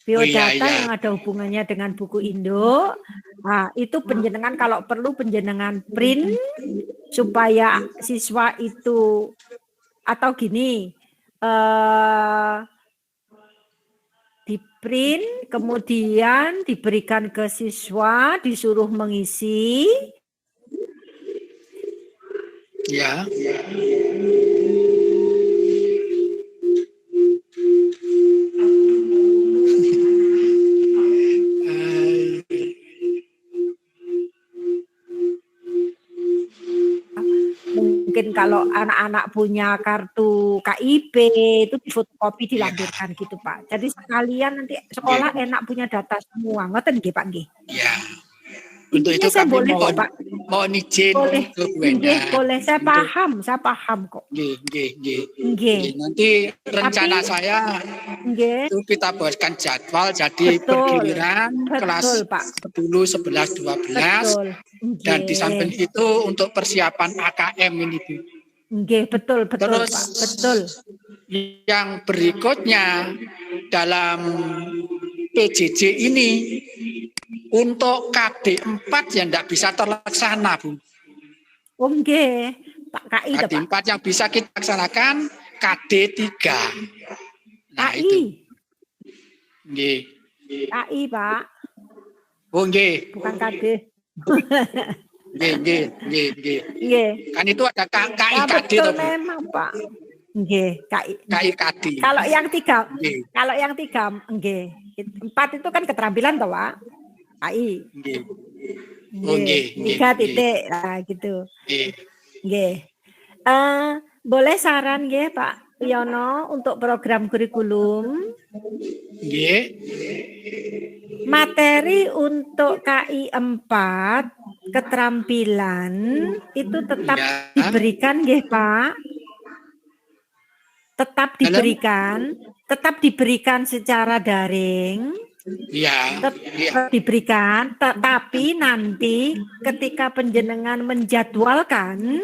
A: Biodata yang ada hubungannya dengan buku induk. Nah, itu penjenengan kalau perlu penjenengan print supaya siswa itu atau gini di print kemudian diberikan ke siswa disuruh mengisi.
C: Ya.
A: Mungkin kalau anak-anak punya kartu KIP itu fotokopi dilampirkan gitu Pak. Jadi sekalian nanti sekolah enak punya data semua. Ngoten nggih Pak nggih.
C: Iya. Untuk itu
A: saya
C: kami
A: boleh
C: mohon izin ke Wenda.
A: Boleh, saya paham kok.
C: Nggih. Nanti rencana saya itu kita buatkan jadwal jadi bergiliran kelas 10, 11, 12 dan di samping itu untuk persiapan AKM ini Bu.
A: Betul
C: Terus,
A: Pak, betul.
C: Yang berikutnya dalam PJJ ini untuk KD 4 yang tidak bisa terlaksana, Bu.
A: Pak KI.
C: KD 4 yang bisa kita laksanakan KD 3. Nah,
A: KI.
C: itu. Nggih.
A: KI, Pak.
C: Oh, nggih.
A: Bukan KD.
C: Nggih. Kan itu ada KI KD
A: betul memang, Pak. KI
C: KD.
A: Kalau yang tiga, nggih. 4 itu kan keterampilan toh, Pak. KI.
C: Nggih.
A: 3 titik lah gitu. Nggih. Boleh saran nggih Pak Wiono untuk program kurikulum?
C: Nggih.
A: Materi untuk KI 4 keterampilan itu tetap diberikan nggih Pak? Tetap diberikan secara daring. Tetap diberikan, tetapi nanti ketika penjenengan menjadwalkan,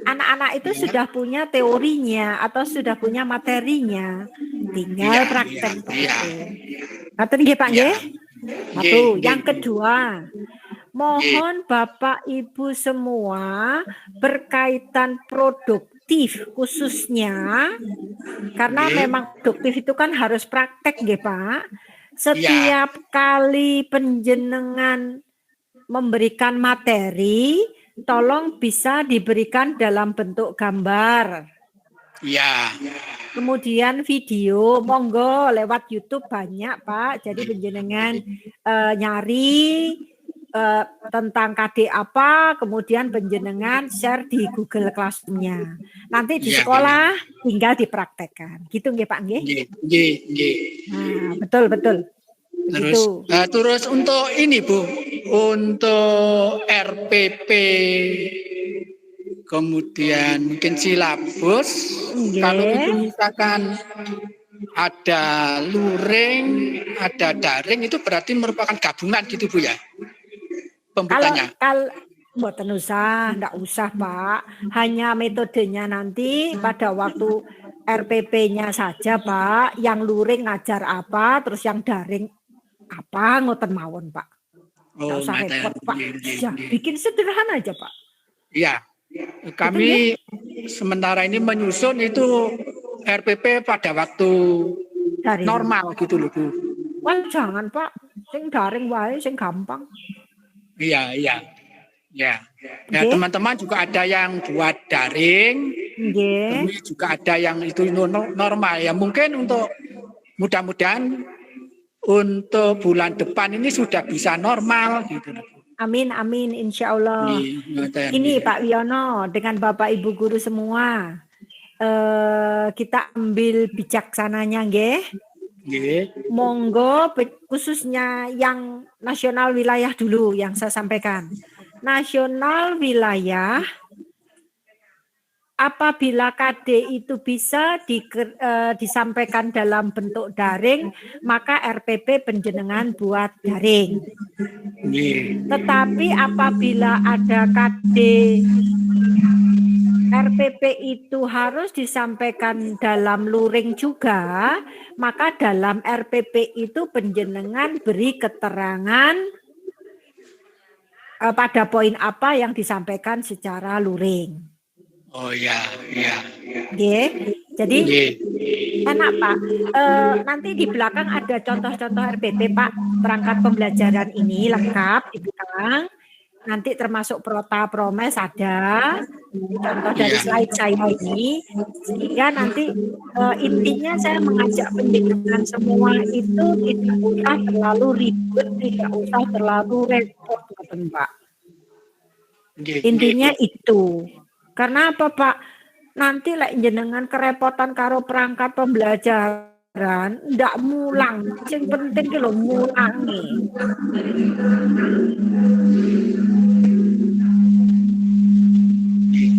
A: anak-anak itu sudah punya teorinya atau sudah punya materinya, tinggal praktek. Ngaten nggih Pak nggih? Satu. Yang kedua, mohon Bapak Ibu semua berkaitan produktif khususnya, karena memang produktif itu kan harus praktek nggih Pak. Setiap kali penjenengan memberikan materi, tolong bisa diberikan dalam bentuk gambar. Kemudian video, monggo lewat YouTube banyak Pak. Jadi penjenengan nyari tentang KD apa, kemudian penjenengan share di Google Classroom-nya. Nanti di sekolah tinggal dipraktekkan. Gitu nggih Pak nggih?
C: Nggih.
A: Nah, betul.
C: Terus untuk ini Bu, untuk RPP kemudian mungkin silabus, kalau itu misalkan ada luring, ada daring, itu berarti merupakan gabungan gitu Bu ya? Pembukaannya.
A: Kalau mboten usah, enggak usah Pak. Hanya metodenya nanti pada waktu RPP-nya saja Pak, yang luring ngajar apa, terus yang daring apa, ngoten mawon Pak. Enggak usah repot Pak. Ya, bikin sederhana aja Pak.
C: Iya. Kami sementara ini menyusun itu RPP pada waktu normal gitu loh Bu.
A: Wah, jangan Pak. Sing daring wae, sing gampang.
C: Iya. Ya,
A: Nggih.
C: teman-teman juga ada yang buat daring,
A: Nggih.
C: kemudian juga ada yang itu normal. Ya mungkin untuk mudah-mudahan untuk bulan depan ini sudah bisa normal gitu.
A: Amin, amin, insya Allah. Ini Pak Wiono dengan Bapak Ibu guru semua, kita ambil bijaksananya, nggih. Monggo khususnya yang nasional wilayah dulu yang saya sampaikan. Nasional wilayah, apabila KD itu bisa disampaikan dalam bentuk daring, maka RPP penjenengan buat daring. Tetapi apabila ada KD RPP itu harus disampaikan dalam luring juga, maka dalam RPP itu penjenengan beri keterangan pada poin apa yang disampaikan secara luring.
C: Oh ya.
A: Jadi enak Pak. Nanti di belakang ada contoh-contoh RPP Pak, perangkat pembelajaran ini lengkap di belakang. Nanti termasuk prota promes ada contoh dari slide saya ini, sehingga nanti intinya saya mengajak penjenengan semua itu tidak usah terlalu ribet, tidak usah terlalu repot, Pak. Intinya itu. Karena apa Pak? Nanti jenengan kerepotan karo perangkat pembelajaran, ndak mulang. Yang penting kalau mulangi.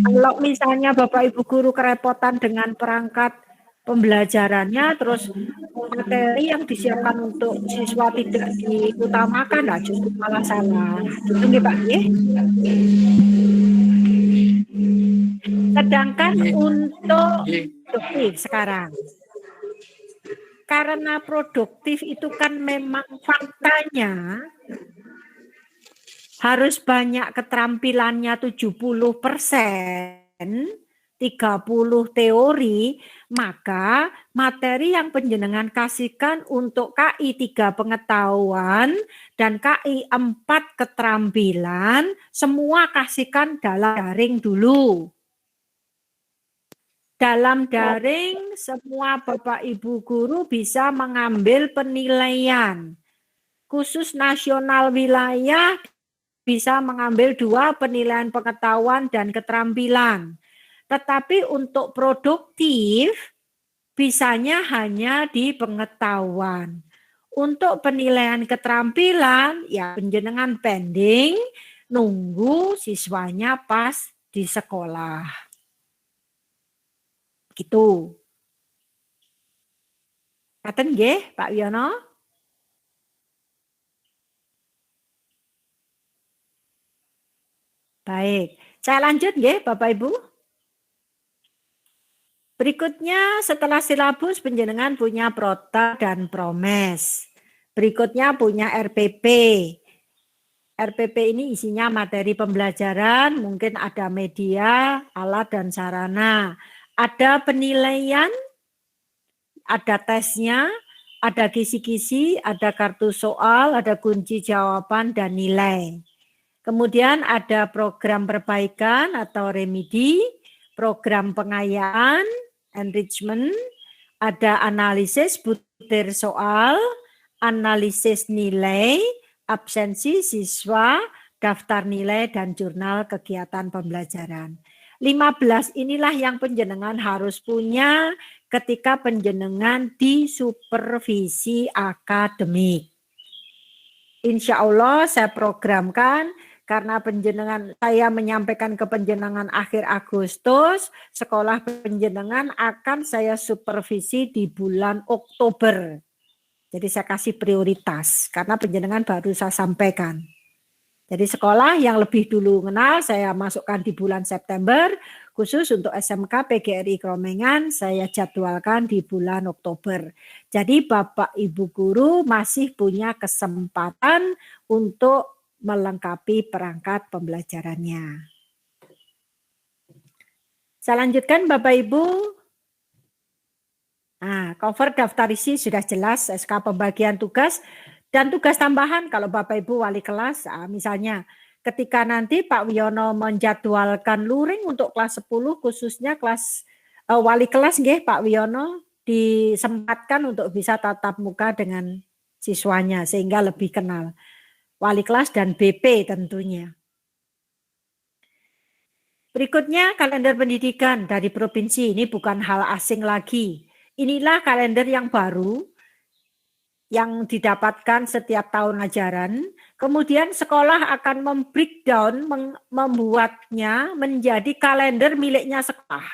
A: Kalau misalnya Bapak Ibu guru kerepotan dengan perangkat pembelajarannya, terus materi yang disiapkan untuk siswa tidak diutamakan, nah justru malah salah. Gitu nggih Pak nggih. Sedangkan untuk produktif sekarang, karena produktif itu kan memang faktanya harus banyak keterampilannya 70%, 30 teori, maka materi yang penjenengan kasihkan untuk KI 3 pengetahuan dan KI 4 keterampilan, semua kasihkan dalam daring dulu. Dalam daring, semua Bapak Ibu guru bisa mengambil penilaian. Khusus nasional wilayah, bisa mengambil 2 penilaian pengetahuan dan keterampilan. Tetapi untuk produktif, bisanya hanya di pengetahuan. Untuk penilaian keterampilan, ya penjenengan pending, nunggu siswanya pas di sekolah. Gitu. Katen nggih, Pak Wiono? Baik, saya lanjut nggih Bapak Ibu. Berikutnya setelah silabus penjenengan punya prota dan promes. Berikutnya punya RPP. RPP ini isinya materi pembelajaran, mungkin ada media, alat dan sarana. Ada penilaian, ada tesnya, ada kisi-kisi, ada kartu soal, ada kunci jawaban dan nilai. Kemudian ada program perbaikan atau remedi, program pengayaan, enrichment, ada analisis butir soal, analisis nilai, absensi siswa, daftar nilai, dan jurnal kegiatan pembelajaran. 15 inilah yang penjenengan harus punya ketika penjenengan di supervisi akademik. Insya Allah saya programkan karena penjenengan saya menyampaikan ke penjenengan akhir Agustus, sekolah penjenengan akan saya supervisi di bulan Oktober. Jadi saya kasih prioritas karena penjenengan baru saya sampaikan. Jadi sekolah yang lebih dulu kenal saya masukkan di bulan September, khusus untuk SMK PGRI Kromengan saya jadwalkan di bulan Oktober. Jadi Bapak Ibu guru masih punya kesempatan untuk melengkapi perangkat pembelajarannya. Saya lanjutkan Bapak Ibu. Nah, cover daftar isi sudah jelas, SK pembagian tugas Dan tugas tambahan kalau Bapak Ibu wali kelas, misalnya ketika nanti Pak Wiono menjadwalkan luring untuk kelas 10, khususnya kelas wali kelas nggih Pak Wiono disempatkan untuk bisa tatap muka dengan siswanya sehingga lebih kenal. Wali kelas dan BP tentunya. Berikutnya kalender pendidikan dari provinsi, ini bukan hal asing lagi. Inilah kalender yang baru yang didapatkan setiap tahun ajaran. Kemudian sekolah akan membreakdown, membuatnya menjadi kalender miliknya sekolah.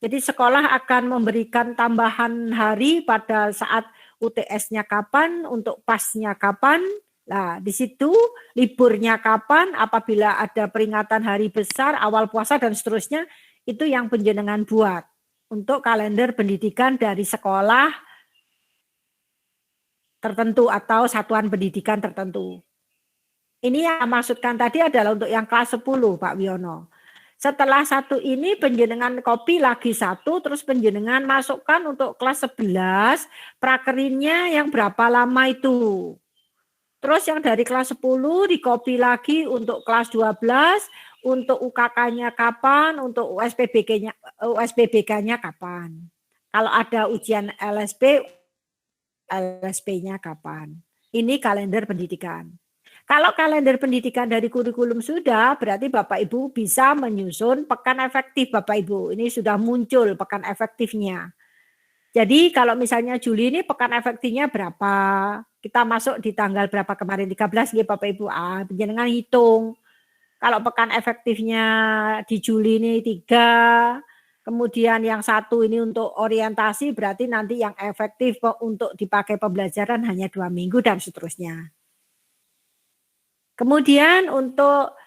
A: Jadi sekolah akan memberikan tambahan hari pada saat UTS-nya kapan, untuk pasnya kapan. Nah, di situ liburnya kapan, apabila ada peringatan hari besar, awal puasa dan seterusnya, itu yang penjenengan buat untuk kalender pendidikan dari sekolah tertentu atau satuan pendidikan tertentu. Ini yang maksudkan tadi adalah untuk yang kelas 10, Pak Wiono. Setelah satu ini penjenengan copy lagi satu, terus penjenengan masukkan untuk kelas 11, prakerinnya yang berapa lama itu. Terus yang dari kelas 10 di copy lagi untuk kelas 12, untuk UKK-nya kapan, untuk USBBK-nya kapan. Kalau ada ujian LSP-nya kapan. Ini kalender pendidikan. Kalau kalender pendidikan dari kurikulum sudah, berarti Bapak Ibu bisa menyusun pekan efektif Bapak Ibu. Ini sudah muncul pekan efektifnya. Jadi kalau misalnya Juli ini pekan efektifnya berapa? Kita masuk di tanggal berapa kemarin? 13 ya Bapak Ibu. Penjenengan hitung. Kalau pekan efektifnya di Juli ini 3, kemudian yang 1 ini untuk orientasi, berarti nanti yang efektif untuk dipakai pembelajaran hanya 2 minggu dan seterusnya. Kemudian untuk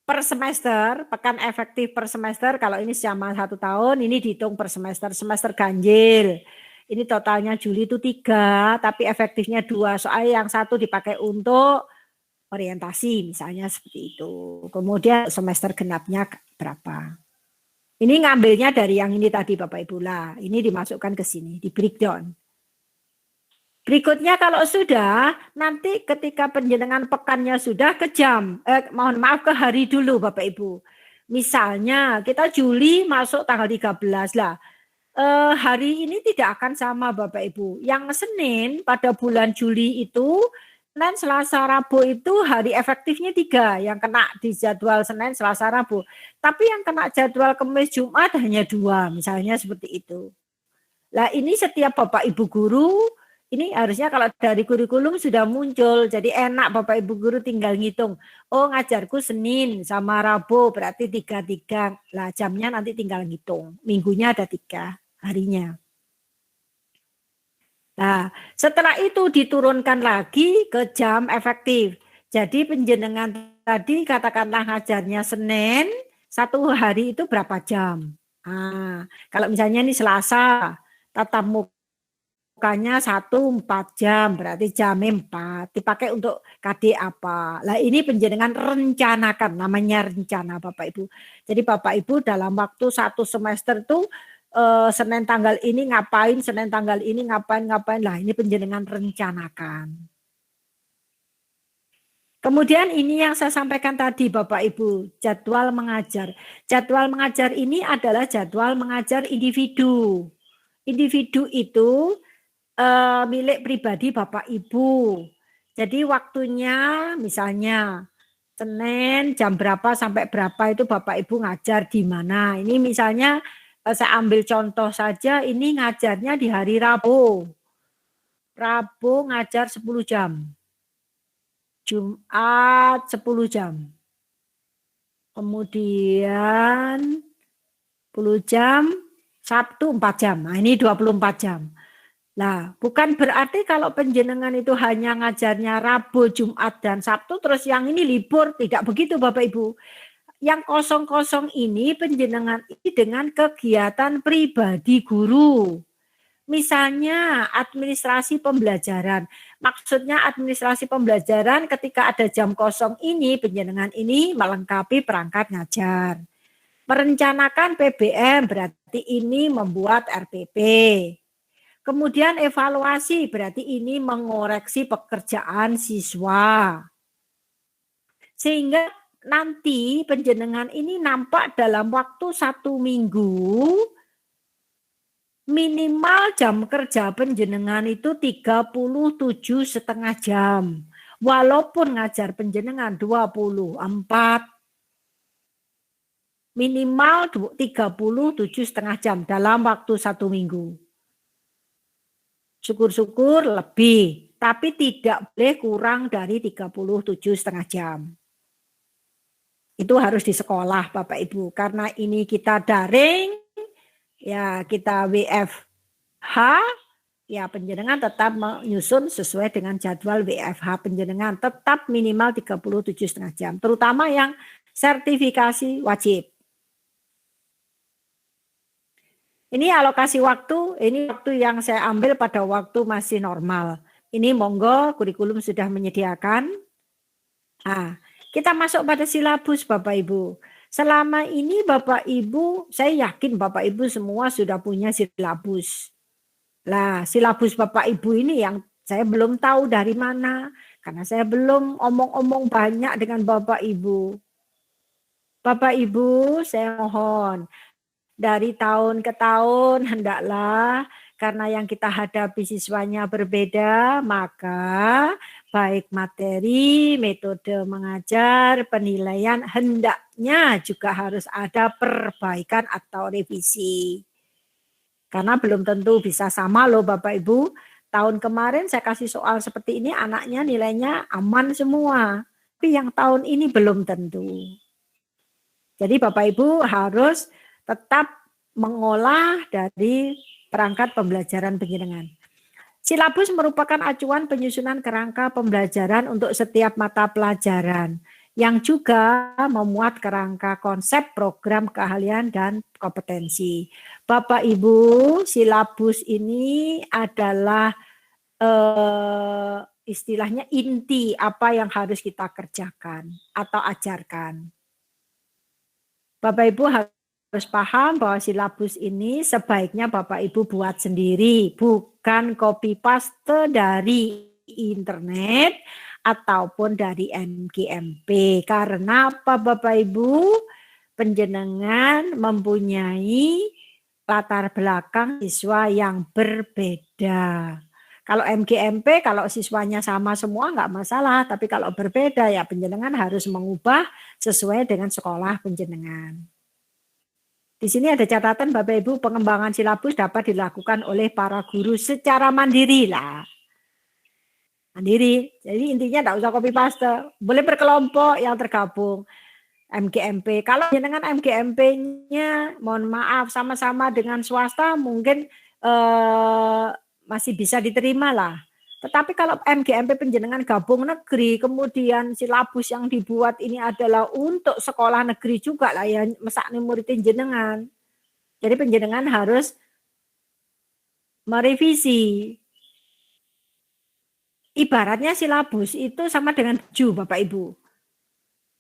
A: per semester, pekan efektif per semester, kalau ini selama 1 tahun, ini dihitung per semester, semester ganjil. Ini totalnya Juli itu 3, tapi efektifnya 2, soalnya yang 1 dipakai untuk orientasi, misalnya seperti itu. Kemudian semester genapnya berapa. Ini ngambilnya dari yang ini tadi Bapak Ibu lah, ini dimasukkan ke sini, di breakdown. Berikutnya kalau sudah, nanti ketika penjenengan pekannya sudah ke jam, mohon maaf ke hari dulu Bapak Ibu. Misalnya kita Juli masuk tanggal 13 lah. Hari ini tidak akan sama Bapak Ibu. Yang Senin pada bulan Juli itu, Senin, Selasa, Rabu itu hari efektifnya 3. Yang kena di jadwal Senin, Selasa, Rabu. Tapi yang kena jadwal Kamis, Jumat hanya 2. Misalnya seperti itu. Nah ini setiap Bapak Ibu guru, ini harusnya kalau dari kurikulum sudah muncul, jadi enak Bapak Ibu guru tinggal ngitung. Oh ngajarku Senin sama Rabu, berarti 3. Lah jamnya nanti tinggal ngitung. Minggunya ada 3 harinya. Nah setelah itu diturunkan lagi ke jam efektif. Jadi penjenengan tadi katakanlah ngajarnya Senin, 1 hari itu berapa jam. Kalau misalnya ini Selasa, tatap mukanya 4 jam, berarti jamnya 4, dipakai untuk KD apa. Lah ini penjenengan rencanakan, namanya rencana Bapak Ibu. Jadi Bapak Ibu dalam waktu 1 semester itu Senin tanggal ini ngapain, Senin tanggal ini ngapain, lah ini penjenengan rencanakan. Kemudian ini yang saya sampaikan tadi Bapak Ibu, jadwal mengajar. Jadwal mengajar ini adalah jadwal mengajar individu. Individu itu milik pribadi Bapak Ibu. Jadi waktunya misalnya Senin jam berapa sampai berapa itu Bapak Ibu ngajar di mana. Ini misalnya saya ambil contoh saja, ini ngajarnya di hari Rabu. Rabu ngajar 10 jam. Jumat 10 jam. Kemudian 10 jam, Sabtu 4 jam. Nah, ini 24 jam. Nah, bukan berarti kalau penjenengan itu hanya ngajarnya Rabu, Jumat, dan Sabtu, terus yang ini libur. Tidak begitu Bapak Ibu. Yang kosong-kosong ini penjenengan ini dengan kegiatan pribadi guru. Misalnya administrasi pembelajaran. Maksudnya administrasi pembelajaran ketika ada jam kosong ini, penjenengan ini melengkapi perangkat ngajar. Merencanakan PBM berarti ini membuat RPP. Kemudian evaluasi, berarti ini mengoreksi pekerjaan siswa. Sehingga nanti penjenengan ini nampak dalam waktu 1 minggu, minimal jam kerja penjenengan itu 37,5 jam. Walaupun ngajar penjenengan 24, minimal 37,5 jam dalam waktu 1 minggu. Syukur-syukur lebih, tapi tidak boleh kurang dari 37,5 jam. Itu harus di sekolah Bapak Ibu, karena ini kita daring, ya kita WFH, ya penjenengan tetap menyusun sesuai dengan jadwal WFH penjenengan, tetap minimal 37,5 jam, terutama yang sertifikasi wajib. Ini alokasi waktu, ini waktu yang saya ambil pada waktu masih normal. Ini monggo kurikulum sudah menyediakan. Nah, kita masuk pada silabus Bapak Ibu. Selama ini Bapak Ibu, saya yakin Bapak Ibu semua sudah punya silabus. Lah, silabus Bapak Ibu ini yang saya belum tahu dari mana, karena saya belum omong-omong banyak dengan Bapak Ibu. Bapak Ibu, saya mohon dari tahun ke tahun hendaklah, karena yang kita hadapi siswanya berbeda, maka baik materi, metode mengajar, penilaian hendaknya juga harus ada perbaikan atau revisi. Karena belum tentu bisa sama loh Bapak Ibu. Tahun kemarin saya kasih soal seperti ini, anaknya nilainya aman semua. Tapi yang tahun ini belum tentu. Jadi Bapak Ibu harus tetap mengolah dari perangkat pembelajaran penjenengan. Silabus merupakan acuan penyusunan kerangka pembelajaran untuk setiap mata pelajaran yang juga memuat kerangka konsep program keahlian dan kompetensi. Bapak Ibu, silabus ini adalah istilahnya inti apa yang harus kita kerjakan atau ajarkan. Bapak Ibu harus paham bahwa silabus ini sebaiknya Bapak Ibu buat sendiri, bukan copy paste dari internet ataupun dari MGMP. Karena apa Bapak Ibu? Penjenengan mempunyai latar belakang siswa yang berbeda. Kalau MGMP, kalau siswanya sama semua nggak masalah, tapi kalau berbeda ya penjenengan harus mengubah sesuai dengan sekolah penjenengan. Di sini ada catatan Bapak Ibu, pengembangan silabus dapat dilakukan oleh para guru secara mandiri lah. Mandiri, jadi intinya tidak usah copy paste, boleh berkelompok yang tergabung. MGMP, kalau dengan MGMP-nya, mohon maaf, sama-sama dengan swasta mungkin masih bisa diterima lah. Tetapi kalau MGMP penjenengan gabung negeri, kemudian silabus yang dibuat ini adalah untuk sekolah negeri juga lah ya, mesakne muridin jenengan. Jadi penjenengan harus merevisi. Ibaratnya silabus itu sama dengan baju Bapak Ibu.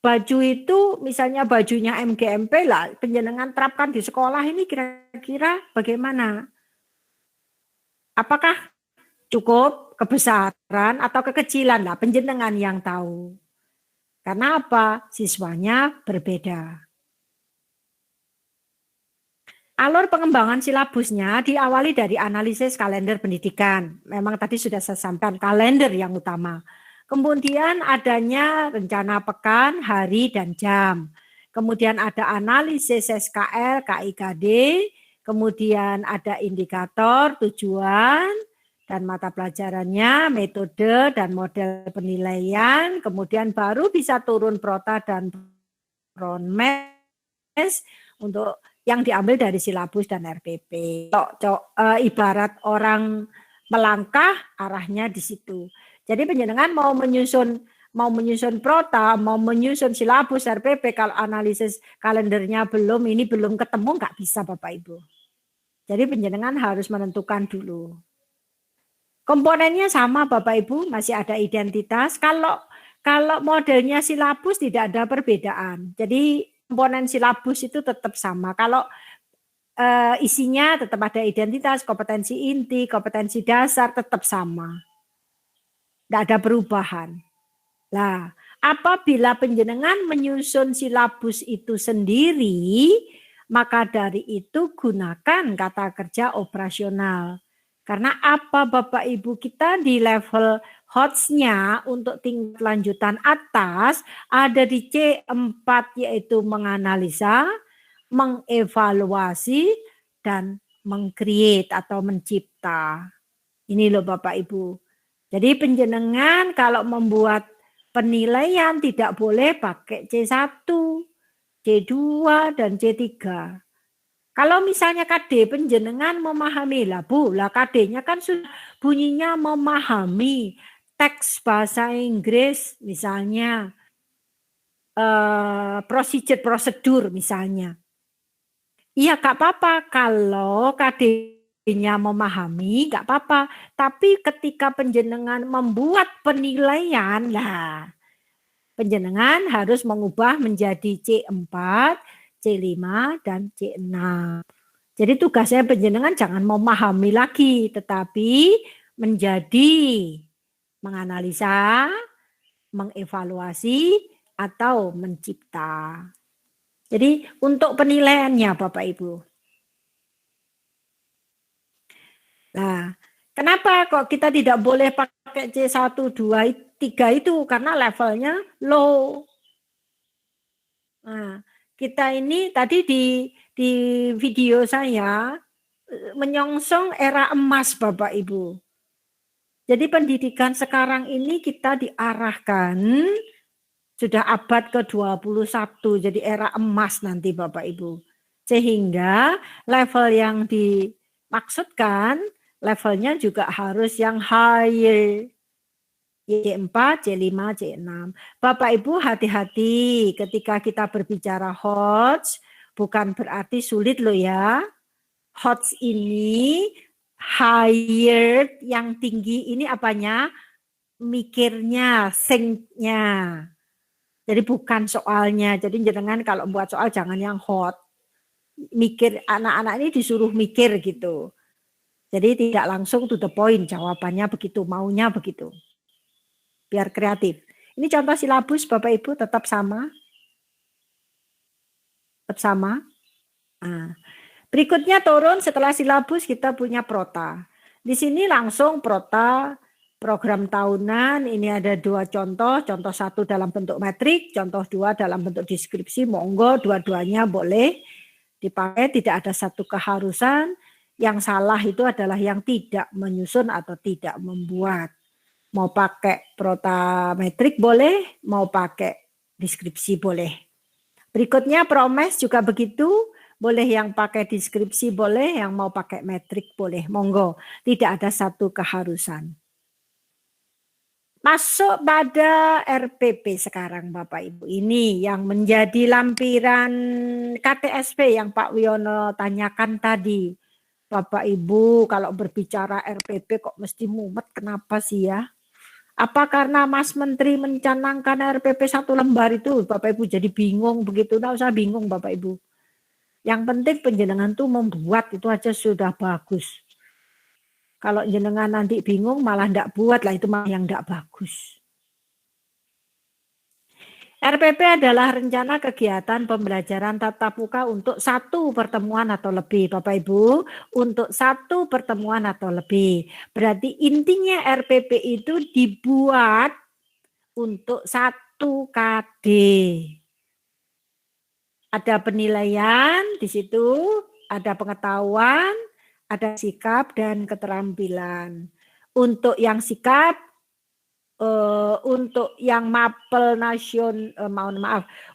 A: Baju itu misalnya bajunya MGMP lah, penjenengan terapkan di sekolah ini kira-kira bagaimana? Apakah cukup kebesaran atau kekecilan lah, penjenengan yang tahu. Karena apa? Siswanya berbeda. Alur pengembangan silabusnya diawali dari analisis kalender pendidikan. Memang tadi sudah saya sampaikan kalender yang utama. Kemudian adanya rencana pekan, hari, dan jam. Kemudian ada analisis SKL, KIKD. Kemudian ada indikator, tujuan, dan mata pelajarannya, metode, dan model penilaian. Kemudian baru bisa turun prota dan pronmes untuk yang diambil dari silabus dan RPP. Ibarat orang melangkah, arahnya di situ. Jadi penjenengan mau menyusun prota, mau menyusun silabus RPP, kalau analisis kalendernya ini belum ketemu, nggak bisa Bapak Ibu. Jadi penjenengan harus menentukan dulu. Komponennya sama Bapak Ibu, masih ada identitas. Kalau modelnya silabus tidak ada perbedaan. Jadi komponen silabus itu tetap sama. Kalau isinya tetap ada identitas, kompetensi inti, kompetensi dasar tetap sama. Tidak ada perubahan. Nah, apabila penjenengan menyusun silabus itu sendiri, maka dari itu gunakan kata kerja operasional. Karena apa Bapak Ibu, kita di level HOTS-nya untuk tingkat lanjutan atas ada di C4, yaitu menganalisa, mengevaluasi, dan meng-create atau mencipta. Ini loh Bapak Ibu. Jadi penjenengan kalau membuat penilaian tidak boleh pakai C1, C2, dan C3. Kalau misalnya KD penjenengan memahami, lah Bu, lah KD-nya kan sudah bunyinya memahami teks bahasa Inggris misalnya, prosedur misalnya. Iya gak apa-apa kalau KD-nya memahami, gak apa-apa. Tapi ketika penjenengan membuat penilaian, lah penjenengan harus mengubah menjadi C4, C5, dan C6. Jadi tugasnya penjenengan jangan memahami lagi, tetapi menjadi menganalisa, mengevaluasi, atau mencipta. Jadi untuk penilaiannya Bapak Ibu. Nah, kenapa kok kita tidak boleh pakai C1, 2, 3 itu? Karena levelnya low. Nah, kita ini tadi di video saya menyongsong era emas Bapak Ibu. Jadi pendidikan sekarang ini kita diarahkan sudah abad ke-21, jadi era emas nanti Bapak Ibu. Sehingga level yang dimaksudkan, levelnya juga harus yang higher. C4, C5, C6. Bapak Ibu hati-hati ketika kita berbicara HOTS, bukan berarti sulit loh ya. HOTS ini higher, yang tinggi ini apanya? Mikirnya, think-nya. Jadi bukan soalnya. Jadi jangan kalau buat soal jangan yang hot. Mikir, anak-anak ini disuruh mikir gitu. Jadi tidak langsung to the point jawabannya begitu, maunya begitu. Biar kreatif. Ini contoh silabus Bapak Ibu tetap sama. Tetap sama. Nah, berikutnya turun setelah silabus kita punya prota. Di sini langsung prota program tahunan. Ini ada 2 contoh. Contoh 1 dalam bentuk metrik, contoh 2 dalam bentuk deskripsi. Monggo dua-duanya boleh dipakai, tidak ada satu keharusan. Yang salah itu adalah yang tidak menyusun atau tidak membuat. Mau pakai prota metrik boleh, mau pakai deskripsi boleh. Berikutnya promes juga begitu, boleh yang pakai deskripsi boleh, yang mau pakai metrik boleh, monggo. Tidak ada satu keharusan. Masuk pada RPP sekarang Bapak Ibu. Ini yang menjadi lampiran KTSP yang Pak Wiono tanyakan tadi. Bapak Ibu kalau berbicara RPP kok mesti mumet, kenapa sih ya? Apa karena Mas Menteri mencanangkan RPP 1 lembar itu Bapak Ibu jadi bingung begitu? Nggak usah bingung Bapak Ibu. Yang penting penjenengan tuh membuat itu aja sudah bagus. Kalau jenengan nanti bingung malah ndak buat lah, itu malah yang ndak bagus. RPP adalah rencana kegiatan pembelajaran tatap muka untuk 1 pertemuan atau lebih, Bapak Ibu, untuk 1 pertemuan atau lebih. Berarti intinya RPP itu dibuat untuk 1 KD. Ada penilaian di situ, ada pengetahuan, ada sikap dan keterampilan. Untuk yang sikap, untuk yang mapel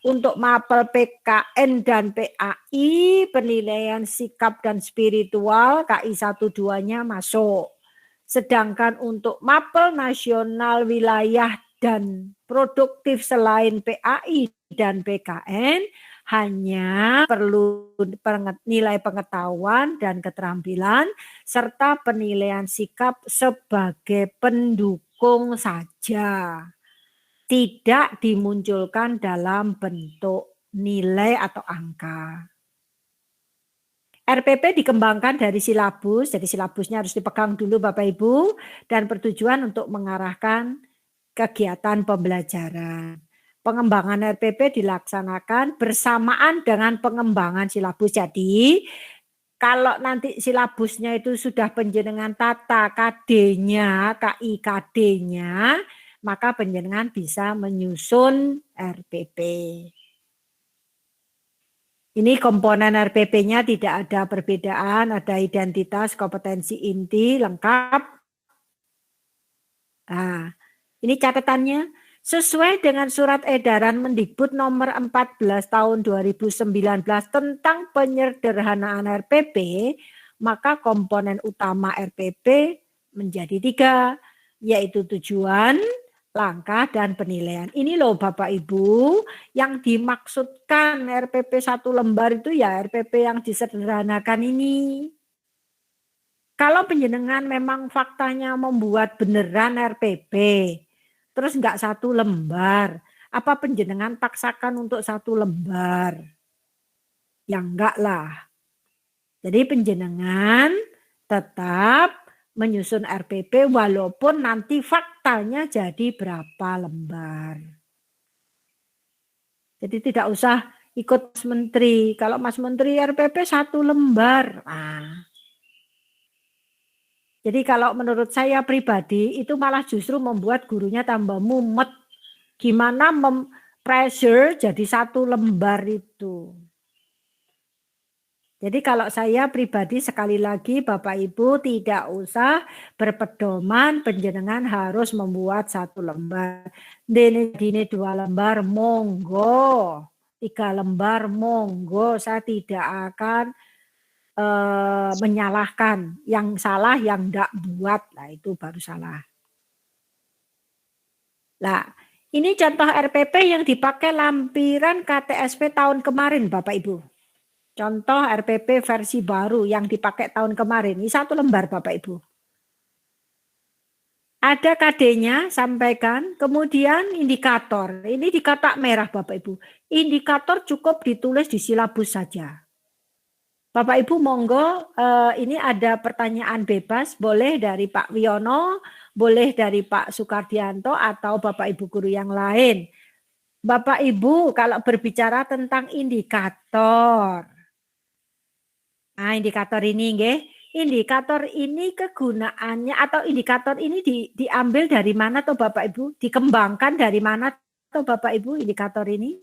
A: untuk mapel PKN dan PAI, penilaian sikap dan spiritual KI 1-2-nya masuk. Sedangkan untuk mapel nasional wilayah dan produktif selain PAI dan PKN hanya perlu nilai pengetahuan dan keterampilan serta penilaian sikap sebagai pendukung saja. Tidak dimunculkan dalam bentuk nilai atau angka. RPP dikembangkan dari silabus, jadi silabusnya harus dipegang dulu Bapak Ibu, dan bertujuan untuk mengarahkan kegiatan pembelajaran. Pengembangan RPP dilaksanakan bersamaan dengan pengembangan silabus. Jadi, kalau nanti silabusnya itu sudah penjenengan tata KD-nya, KIKD-nya, maka penjenengan bisa menyusun RPP. Ini komponen RPP-nya tidak ada perbedaan, ada identitas, kompetensi inti, lengkap. Nah, ini catatannya, sesuai dengan surat edaran Mendikbud nomor 14 tahun 2019 tentang penyederhanaan RPP, maka komponen utama RPP menjadi 3, yaitu tujuan, langkah, dan penilaian. Ini loh Bapak Ibu, yang dimaksudkan RPP 1 lembar itu ya RPP yang disederhanakan ini. Kalau penjenengan memang faktanya membuat beneran RPP, terus enggak 1 lembar, apa penjenengan paksakan untuk 1 lembar? Ya enggak lah. Jadi penjenengan tetap menyusun RPP walaupun nanti faktanya jadi berapa lembar. Jadi tidak usah ikut Mas Menteri. Kalau Mas Menteri RPP 1 lembar. Nah. Jadi kalau menurut saya pribadi itu malah justru membuat gurunya tambah mumet. Gimana pressure jadi 1 lembar itu. Jadi kalau saya pribadi sekali lagi Bapak Ibu tidak usah berpedoman penjenengan harus membuat 1 lembar. Dene 2 lembar monggo, 3 lembar monggo, saya tidak akan menyalahkan. Yang salah yang enggak buat, nah itu baru salah. Nah, ini contoh RPP yang dipakai lampiran KTSP tahun kemarin Bapak Ibu. Contoh RPP versi baru yang dipakai tahun kemarin. Ini 1 lembar Bapak Ibu. Ada KD-nya, sampaikan. Kemudian indikator. Ini di kotak merah Bapak Ibu. Indikator cukup ditulis di silabus saja. Bapak Ibu monggo, ini ada pertanyaan bebas. Boleh dari Pak Wiono, boleh dari Pak Sukardianto, atau Bapak Ibu guru yang lain. Bapak Ibu kalau berbicara tentang indikator. Nah, indikator ini nggih. Indikator ini kegunaannya atau indikator ini diambil dari mana toh Bapak Ibu? Dikembangkan dari mana toh Bapak Ibu indikator ini?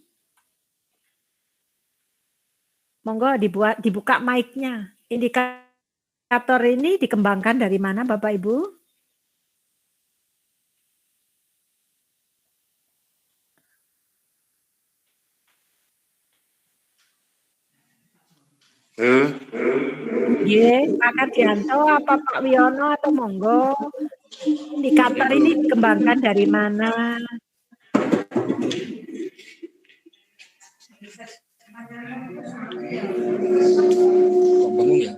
A: Monggo dibuka mic-nya. Indikator ini dikembangkan dari mana Bapak Ibu? Pak Kardianto apa Pak Wiono atau monggo. Indikator ini dikembangkan dari mana?
B: Bingung ya?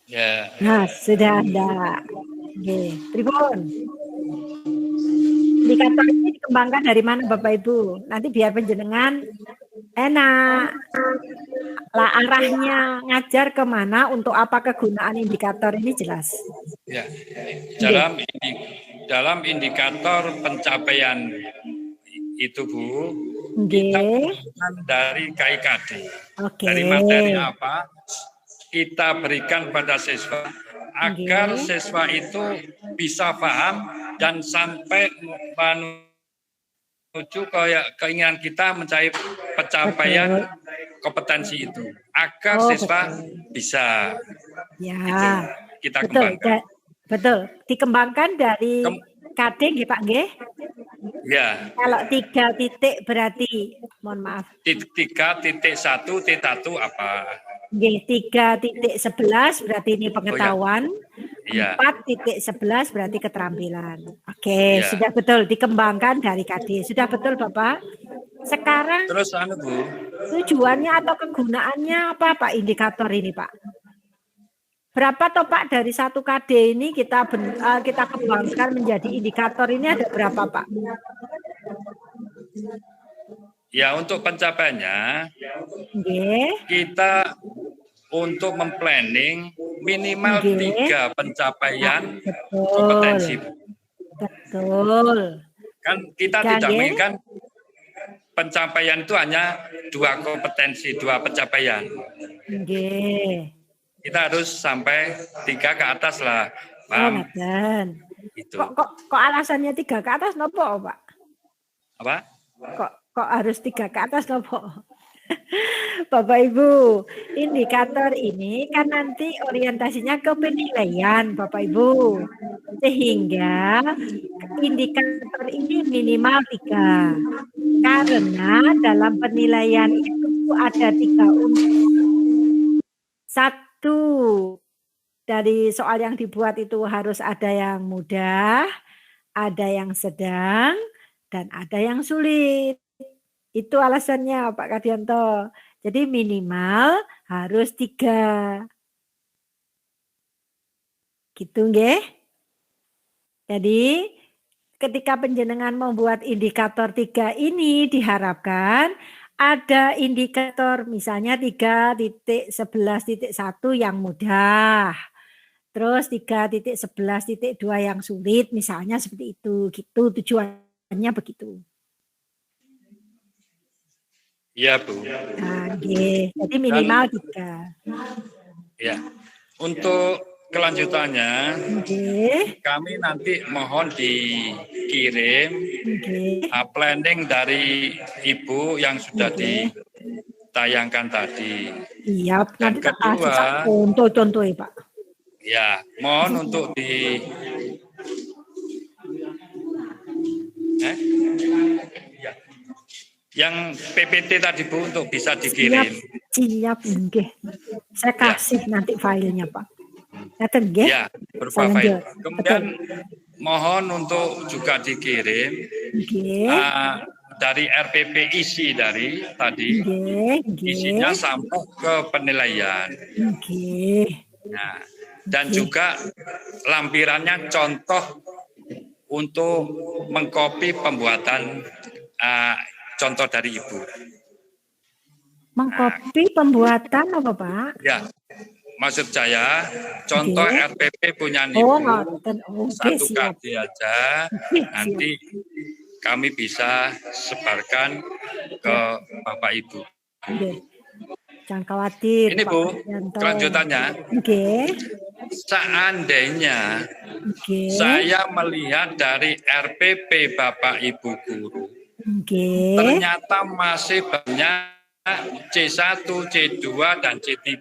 B: Ya.
A: Nah, sudah ada. Oke, Tribun. Indikator ini dikembangkan dari mana Bapak Ibu? Nanti biar penjenengan enak. Lah arahnya ngajar kemana, untuk apa kegunaan indikator ini jelas.
B: Ya. Dalam indikator pencapaian itu Bu, kita dari KIKD. Dari materi apa kita berikan pada siswa agar siswa itu bisa paham dan sampai menuju keinginan kita mencapai pencapaian kompetensi itu agar siswa bisa kita kembangkan.
A: Betul, dikembangkan dari KD nggih Pak nggih?
B: Ya.
A: Kalau 3 titik berarti, mohon maaf.
B: 3.1 T1 apa?
A: Nggih, 3.11 berarti ini pengetahuan. 4.11 berarti keterampilan. Oke, sudah betul dikembangkan dari KD. Sudah betul Bapak? Sekarang
B: terus Bu,
A: tujuannya atau kegunaannya apa Pak indikator ini Pak? Berapa toh Pak dari 1 KD ini kita kembangkan menjadi indikator ini ada berapa Pak?
B: Ya untuk pencapaiannya
A: Nggih.
B: kita untuk memplanning minimal
A: Nggih.
B: 3 pencapaian
A: Betul.
B: kompetensi.
A: Betul.
B: Kan kita
A: Tiga,
B: tidak
A: nggih.
B: menginginkan pencapaian itu hanya 2 kompetensi, 2 pencapaian.
A: Nggih.
B: Kita harus sampai 3 ke atas lah,
A: Oh,
B: paham?
A: ngoten.
B: Gitu.
A: Kok alasannya 3 ke atas nopo, Pak?
B: Apa?
A: Kok harus 3 ke atas nopo? Bapak Ibu, indikator ini kan nanti orientasinya ke penilaian, Bapak Ibu. Sehingga indikator ini minimal 3. Karena dalam penilaian itu ada 3 unsur. 1, dari soal yang dibuat itu harus ada yang mudah, ada yang sedang, dan ada yang sulit. Itu alasannya Pak Kadianto. Jadi minimal harus 3. Gitu nggih. Jadi ketika panjenengan membuat indikator 3 ini diharapkan ada indikator misalnya 3.11.1 yang mudah. Terus 3.11.2 yang sulit misalnya seperti itu. Gitu tujuannya begitu.
B: Iya, Bu.
A: Nah, jadi minimal 3.
B: Ya. Untuk kelanjutannya, kami nanti mohon dikirim planning dari Ibu yang sudah ditayangkan tadi.
A: Iya,
B: dan kedua,
A: contoh ya Pak.
B: Ya, mohon untuk yang PPT tadi Bu untuk bisa dikirim.
A: Siap, nggih. Saya kasih nanti filenya Pak.
B: Ya, berupa file. Kemudian mohon untuk juga dikirim dari RPP isi dari tadi, isinya sampai ke penilaian. Nah, dan juga lampirannya contoh untuk mengcopy pembuatan contoh dari Ibu.
A: Mengcopy pembuatan apa Pak?
B: Ya, maksud saya contoh RPP punya Ibu satu kali aja, nanti kami bisa sebarkan ke Bapak Ibu.
A: Jangan khawatir.
B: Ini Bu, kelanjutannya. Seandainya saya melihat dari RPP Bapak Ibu guru, ternyata masih banyak C1, C2, dan C3.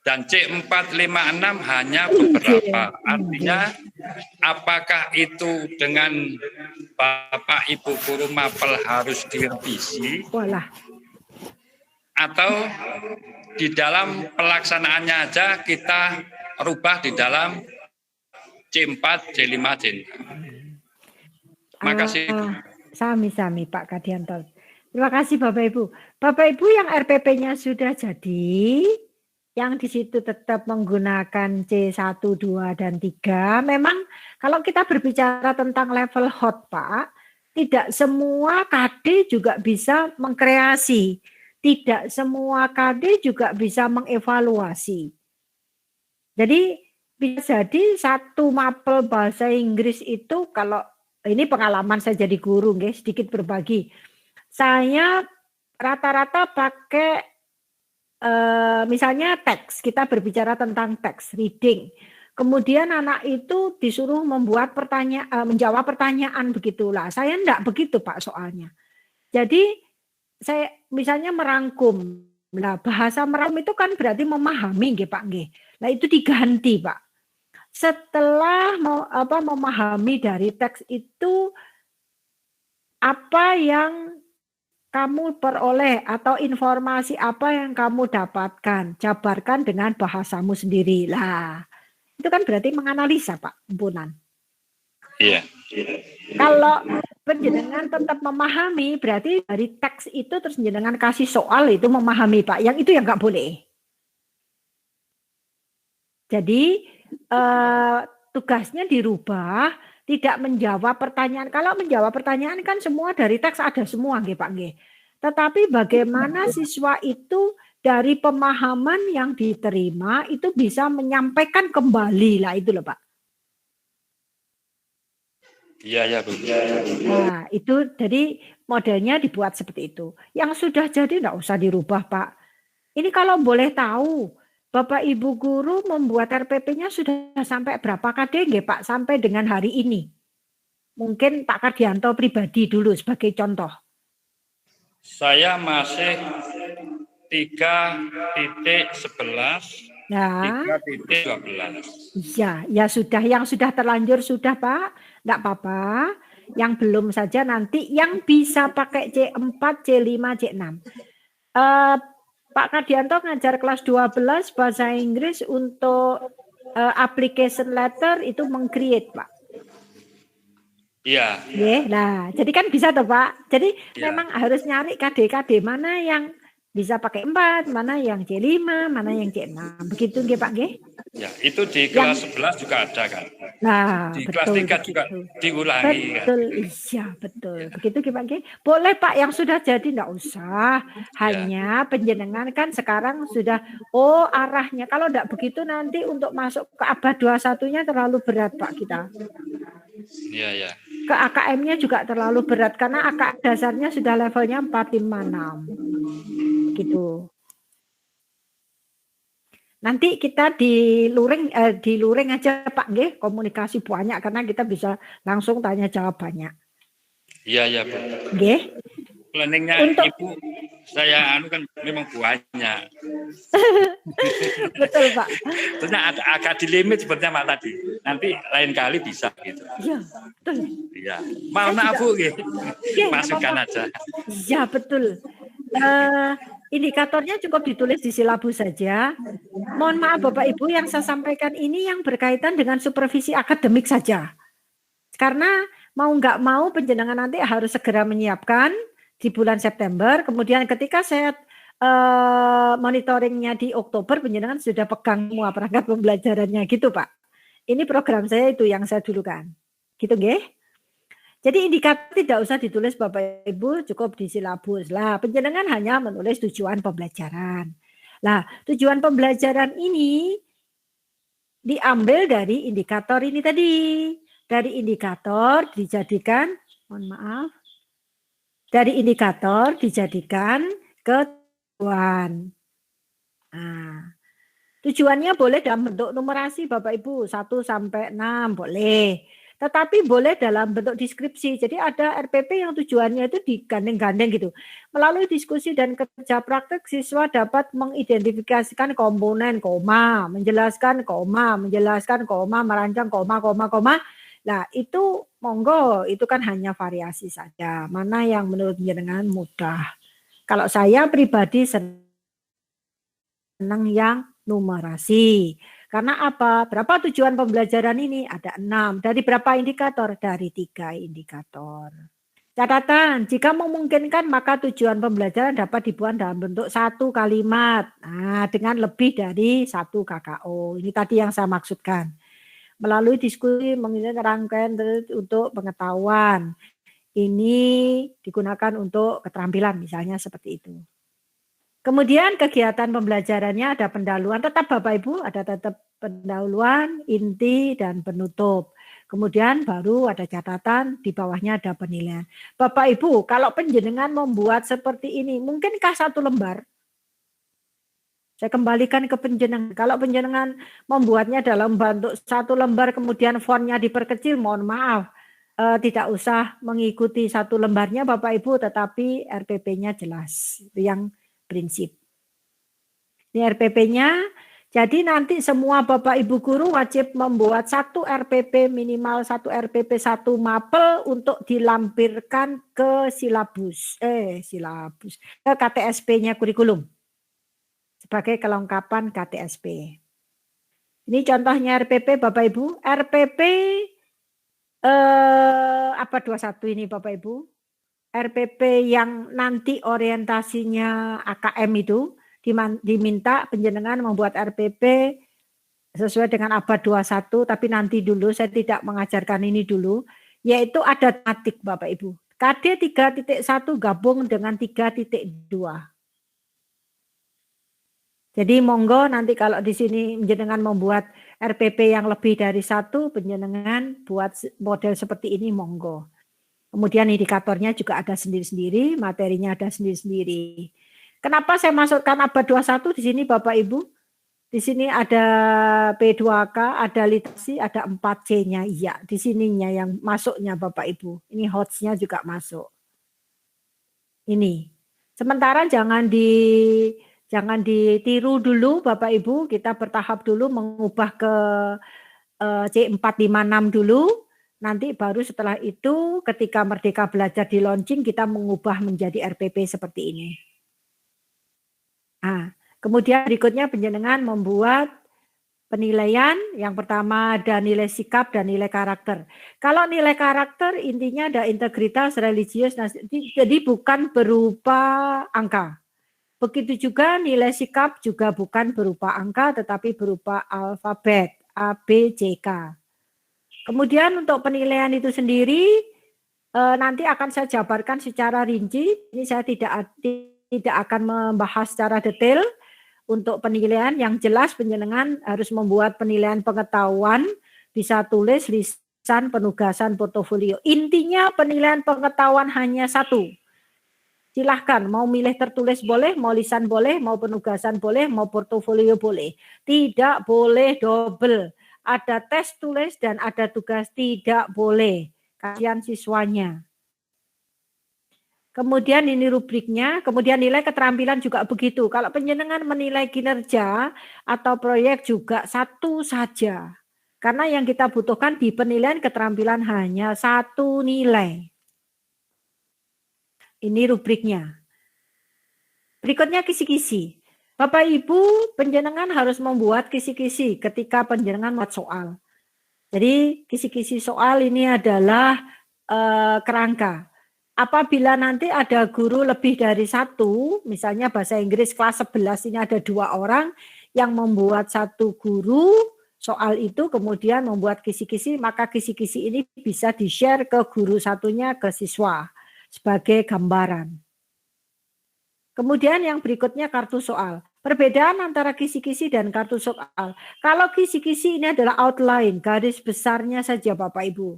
B: Dan C4, 5, 6 hanya beberapa. Artinya apakah itu dengan Bapak Ibu guru mapel harus direvisi? Atau di dalam pelaksanaannya aja kita rubah di dalam C4, C5, C6. Makasih.
A: Sami-sami Pak Kadianto. Terima kasih Bapak Ibu. Bapak Ibu yang RPP-nya sudah jadi, yang di situ tetap menggunakan C1, 2, dan 3. Memang kalau kita berbicara tentang level hot Pak, tidak semua KD juga bisa mengkreasi. Tidak semua KD juga bisa mengevaluasi. Jadi bisa jadi satu mapel bahasa Inggris itu, kalau ini pengalaman saya jadi guru, sedikit berbagi. Saya rata-rata pakai misalnya teks, kita berbicara tentang teks, reading. Kemudian anak itu disuruh membuat menjawab pertanyaan begitulah. Saya enggak begitu Pak soalnya. Jadi saya misalnya merangkum. Nah, bahasa merangkum itu kan berarti memahami Pak. Nah, itu diganti Pak. Setelah memahami dari teks itu, apa yang kamu peroleh atau informasi apa yang kamu dapatkan, jabarkan dengan bahasamu sendiri. Lah, itu kan berarti menganalisa Pak, Punan.
B: Iya.
A: Kalau penjenengan tetap memahami, berarti dari teks itu terus penjenengan kasih soal itu memahami Pak. Yang itu yang nggak boleh. Jadi tugasnya dirubah, tidak menjawab pertanyaan. Kalau menjawab pertanyaan kan semua dari teks ada semua Pak. Tetapi bagaimana siswa itu dari pemahaman yang diterima itu bisa menyampaikan kembali lah, itu loh Pak.
B: Iya, Bu.
A: Nah, itu jadi modelnya dibuat seperti itu. Yang sudah jadi enggak usah dirubah, Pak. Ini kalau boleh tahu, Bapak Ibu guru membuat RPP-nya sudah sampai berapa KD nggih, Pak, sampai dengan hari ini? Mungkin Pak Kardianto pribadi dulu sebagai contoh.
B: Saya masih 3.11,
A: Ya.
B: 3.12.
A: Iya, ya sudah, yang sudah terlanjur sudah Pak, enggak apa-apa. Yang belum saja nanti yang bisa pakai C4, C5, C6. Pak Kardianto ngajar kelas 12 bahasa Inggris untuk application letter itu meng-create, Pak.
B: Iya.
A: Nah, jadi kan bisa toh Pak. Jadi memang harus nyari KD-KD mana yang bisa pakai 4, mana yang C5, mana yang C6. Begitu nggih Pak nggih?
B: Ya, itu di kelas 11 juga ada kan.
A: Nah,
B: di
A: betul,
B: kelas 3 juga diulangi.
A: Betul, kan? Iya betul. Begitu Pak nggih. Boleh Pak yang sudah jadi enggak usah. Hanya penjenengan kan sekarang sudah arahnya. Kalau enggak begitu nanti untuk masuk ke abad 21-nya terlalu berat Pak kita.
B: Iya.
A: Ke AKM-nya juga terlalu berat karena AKM dasarnya sudah levelnya 4, 5, 6. Gitu. Nanti kita di luring aja Pak nggih, komunikasi banyak karena kita bisa langsung tanya jawab banyak.
B: Iya, Bu.
A: Nggih.
B: Planningnya Ibu saya kan memang banyak.
A: Betul Pak.
B: Terusnya agak di limit sebenarnya Pak tadi. Nanti lain kali bisa gitu.
A: Iya, betul.
B: Iya. Maaf Bu, masukkan aja.
A: Iya betul. Indikatornya cukup ditulis di silabus saja. Mohon maaf Bapak Ibu yang saya sampaikan ini yang berkaitan dengan supervisi akademik saja. Karena mau nggak mau penjenengan nanti harus segera menyiapkan di bulan September. Kemudian ketika saya monitoringnya di Oktober, penjenengan sudah pegang semua perangkat pembelajarannya gitu Pak. Ini program saya itu yang saya dulukan. Gitu nggih? Jadi indikator tidak usah ditulis Bapak Ibu, cukup di silabus. Lah, penjenengan hanya menulis tujuan pembelajaran. Lah, tujuan pembelajaran ini diambil dari indikator ini tadi. Dari indikator dijadikan, mohon maaf, dari indikator dijadikan ke tujuan. Nah, tujuannya boleh dalam bentuk numerasi Bapak Ibu, 1 sampai 6 boleh. Tetapi boleh dalam bentuk deskripsi. Jadi ada RPP yang tujuannya itu digandeng-gandeng gitu. Melalui diskusi dan kerja praktek, siswa dapat mengidentifikasikan komponen koma, menjelaskan koma, merancang koma. Nah, itu monggo, itu kan hanya variasi saja. Mana yang menurut jenengan mudah. Kalau saya pribadi senang yang numerasi. Karena apa? Berapa tujuan pembelajaran ini? Ada 6. Dari berapa indikator? Dari 3 indikator. Catatan, jika memungkinkan maka tujuan pembelajaran dapat dibuat dalam bentuk 1 kalimat. Nah, dengan lebih dari 1 KKO. Ini tadi yang saya maksudkan. Melalui diskusi menginginkan rangkaian untuk pengetahuan. Ini digunakan untuk keterampilan misalnya seperti itu. Kemudian kegiatan pembelajarannya ada pendahuluan, tetap Bapak Ibu ada tetap pendahuluan, inti, dan penutup. Kemudian baru ada catatan, di bawahnya ada penilaian. Bapak Ibu, kalau penjenengan membuat seperti ini, mungkinkah 1 lembar? Saya kembalikan ke penjenengan. Kalau penjenengan membuatnya dalam bentuk 1 lembar, kemudian fontnya diperkecil, mohon maaf. Tidak usah mengikuti 1 lembarnya Bapak Ibu, tetapi RPP-nya jelas. Itu yang prinsip. Ini RPP-nya. Jadi nanti semua Bapak Ibu guru wajib membuat 1 RPP, minimal 1 RPP 1 mapel untuk dilampirkan ke silabus. Ke KTSP-nya kurikulum. Sebagai kelengkapan KTSP. Ini contohnya RPP Bapak Ibu. RPP abad 21 ini Bapak Ibu. RPP yang nanti orientasinya AKM itu diminta penjenengan membuat RPP sesuai dengan abad 21, tapi nanti dulu saya tidak mengajarkan ini dulu, yaitu ada tematik Bapak Ibu. KD 3.1 gabung dengan 3.2. Jadi monggo nanti kalau di sini jenengan membuat RPP yang lebih dari 1, penjenengan buat model seperti ini monggo. Kemudian indikatornya juga ada sendiri-sendiri, materinya ada sendiri-sendiri. Kenapa saya masukkan abad 21 di sini Bapak Ibu? Di sini ada P2K, ada literasi, ada 4C-nya. Iya, di sininya yang masuknya Bapak Ibu. Ini HOTS-nya juga masuk. Ini. Sementara jangan ditiru dulu Bapak Ibu, kita bertahap dulu mengubah ke C456 dulu, nanti baru setelah itu ketika Merdeka Belajar di launching kita mengubah menjadi RPP seperti ini. Nah, kemudian berikutnya penjenengan membuat penilaian, yang pertama ada nilai sikap dan nilai karakter. Kalau nilai karakter intinya ada integritas, religius, jadi bukan berupa angka. Begitu juga nilai sikap juga bukan berupa angka tetapi berupa alfabet A, B, C, K. Kemudian untuk penilaian itu sendiri nanti akan saya jabarkan secara rinci. Ini saya tidak akan membahas secara detail. Untuk penilaian yang jelas penjenengan harus membuat penilaian pengetahuan, bisa tulis, lisan, penugasan, portofolio. Intinya penilaian pengetahuan hanya 1. Silahkan, mau milih tertulis boleh, mau lisan boleh, mau penugasan boleh, mau portofolio boleh. Tidak boleh double. Ada tes tulis dan ada tugas, tidak boleh. Kasihan siswanya. Kemudian ini rubriknya, kemudian nilai keterampilan juga begitu. Kalau penjenengan menilai kinerja atau proyek juga 1 saja. Karena yang kita butuhkan di penilaian keterampilan hanya 1 nilai. Ini rubriknya. Berikutnya kisi-kisi. Bapak Ibu, penjenengan harus membuat kisi-kisi ketika penjenengan membuat soal. Jadi kisi-kisi soal ini adalah kerangka. Apabila nanti ada guru lebih dari 1, misalnya bahasa Inggris kelas 11 ini ada 2 orang yang membuat 1 guru soal itu kemudian membuat kisi-kisi, maka kisi-kisi ini bisa di-share ke guru satunya ke siswa sebagai gambaran. Kemudian yang berikutnya kartu soal. Perbedaan antara kisi-kisi dan kartu soal. Kalau kisi-kisi ini adalah outline, garis besarnya saja Bapak Ibu.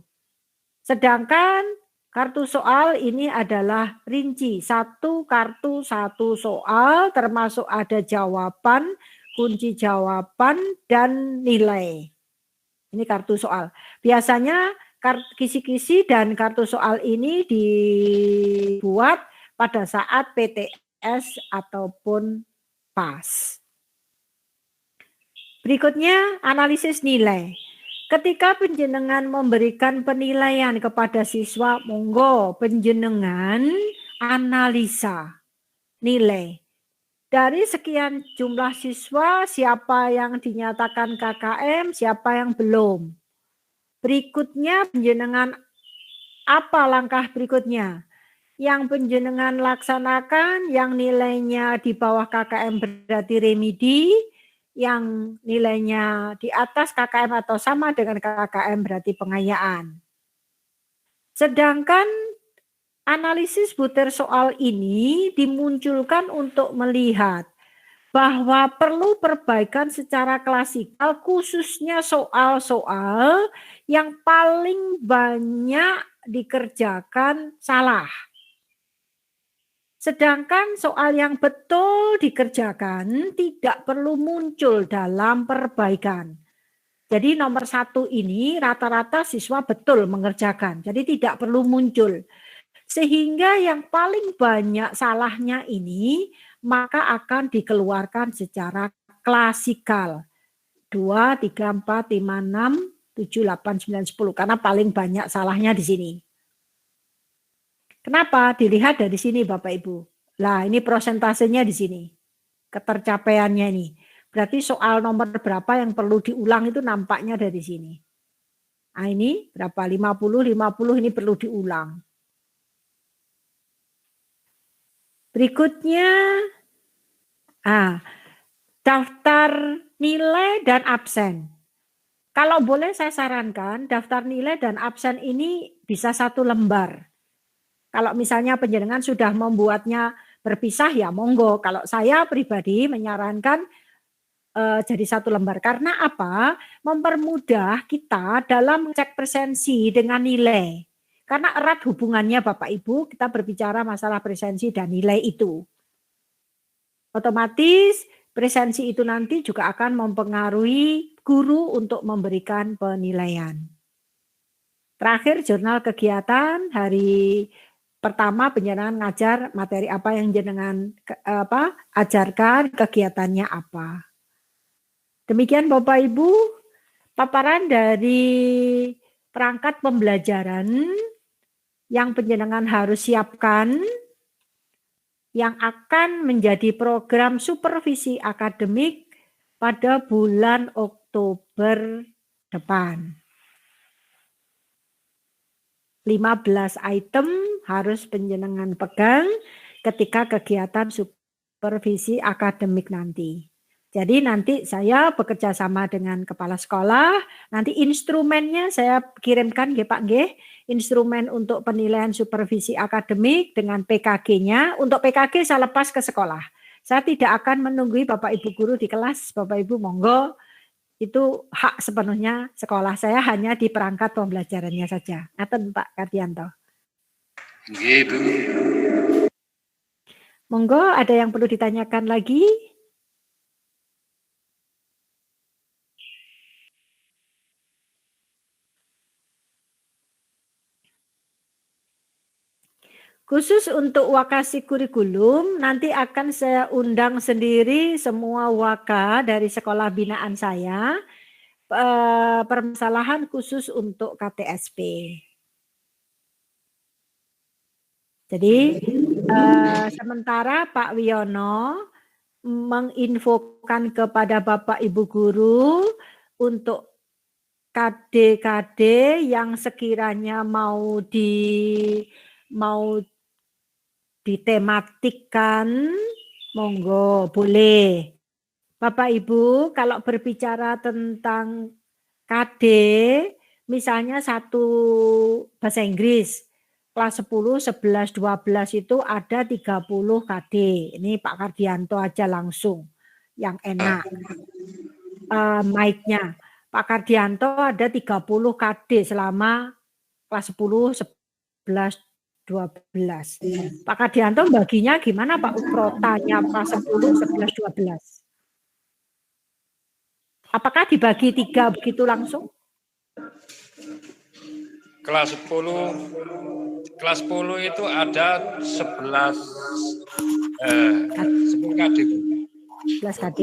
A: Sedangkan kartu soal ini adalah rinci, 1 kartu 1 soal termasuk ada jawaban, kunci jawaban, dan nilai. Ini kartu soal. Biasanya kisi-kisi dan kartu soal ini dibuat pada saat PTS ataupun PAS. Berikutnya analisis nilai. Ketika penjenengan memberikan penilaian kepada siswa, monggo penjenengan analisa nilai. Dari sekian jumlah siswa, siapa yang dinyatakan KKM, siapa yang belum. Berikutnya penjenengan apa langkah berikutnya? Yang penjenengan laksanakan, yang nilainya di bawah KKM berarti remedi, yang nilainya di atas KKM atau sama dengan KKM berarti pengayaan. Sedangkan analisis butir soal ini dimunculkan untuk melihat bahwa perlu perbaikan secara klasikal khususnya soal-soal yang paling banyak dikerjakan salah. Sedangkan soal yang betul dikerjakan tidak perlu muncul dalam perbaikan. Jadi nomor 1 ini rata-rata siswa betul mengerjakan. Jadi tidak perlu muncul. Sehingga yang paling banyak salahnya ini maka akan dikeluarkan secara klasikal. 2, 3, 4, 5, 6, 7, 8, 9, 10. Karena paling banyak salahnya di sini. Kenapa? Dilihat dari sini Bapak Ibu. Nah ini prosentasenya di sini. Ketercapaiannya ini. Berarti soal nomor berapa yang perlu diulang itu nampaknya dari sini. Nah ini berapa? 50, 50 ini perlu diulang. Berikutnya, daftar nilai dan absen. Kalau boleh saya sarankan daftar nilai dan absen ini bisa 1 lembar. Kalau misalnya penjenengan sudah membuatnya berpisah ya monggo. Kalau saya pribadi menyarankan jadi satu lembar. Karena apa? Mempermudah kita dalam cek presensi dengan nilai. Karena erat hubungannya Bapak Ibu, kita berbicara masalah presensi dan nilai itu. Otomatis presensi itu nanti juga akan mempengaruhi guru untuk memberikan penilaian. Terakhir, jurnal kegiatan hari pertama penjenengan ngajar materi apa yang jenengan ajarkan, kegiatannya apa. Demikian Bapak Ibu, paparan dari perangkat pembelajaran yang penjenengan harus siapkan yang akan menjadi program supervisi akademik pada bulan Oktober depan. 15 item harus penjenengan pegang ketika kegiatan supervisi akademik nanti. Jadi nanti saya bekerja sama dengan kepala sekolah, nanti instrumennya saya kirimkan nggih Pak nggih, instrumen untuk penilaian supervisi akademik dengan PKG-nya. Untuk PKG saya lepas ke sekolah. Saya tidak akan menunggu Bapak Ibu guru di kelas, Bapak Ibu monggo, itu hak sepenuhnya sekolah, saya hanya di perangkat pembelajarannya saja. Ngaten Pak Kardianto.
B: Nggih, Bu.
A: Monggo, ada yang perlu ditanyakan lagi? Khusus untuk wakasi kurikulum, nanti akan saya undang sendiri semua waka dari sekolah binaan saya, permasalahan khusus untuk KTSP. Jadi, sementara Pak Wiono menginfokan kepada Bapak Ibu guru untuk KD-KD yang sekiranya mau ditematikkan, monggo boleh. Bapak Ibu kalau berbicara tentang KD, misalnya satu bahasa Inggris, kelas 10, 11, 12 itu ada 30 KD. Ini Pak Kardianto aja langsung, yang enak. Mic-nya. Pak Kardianto ada 30 KD selama kelas 10, 11, 12. Pak Kardianto baginya gimana Pak Protanya kelas 10, 11, 12? Apakah dibagi 3 begitu langsung?
B: Kelas 10 itu ada 11 KD.
A: 11 KD.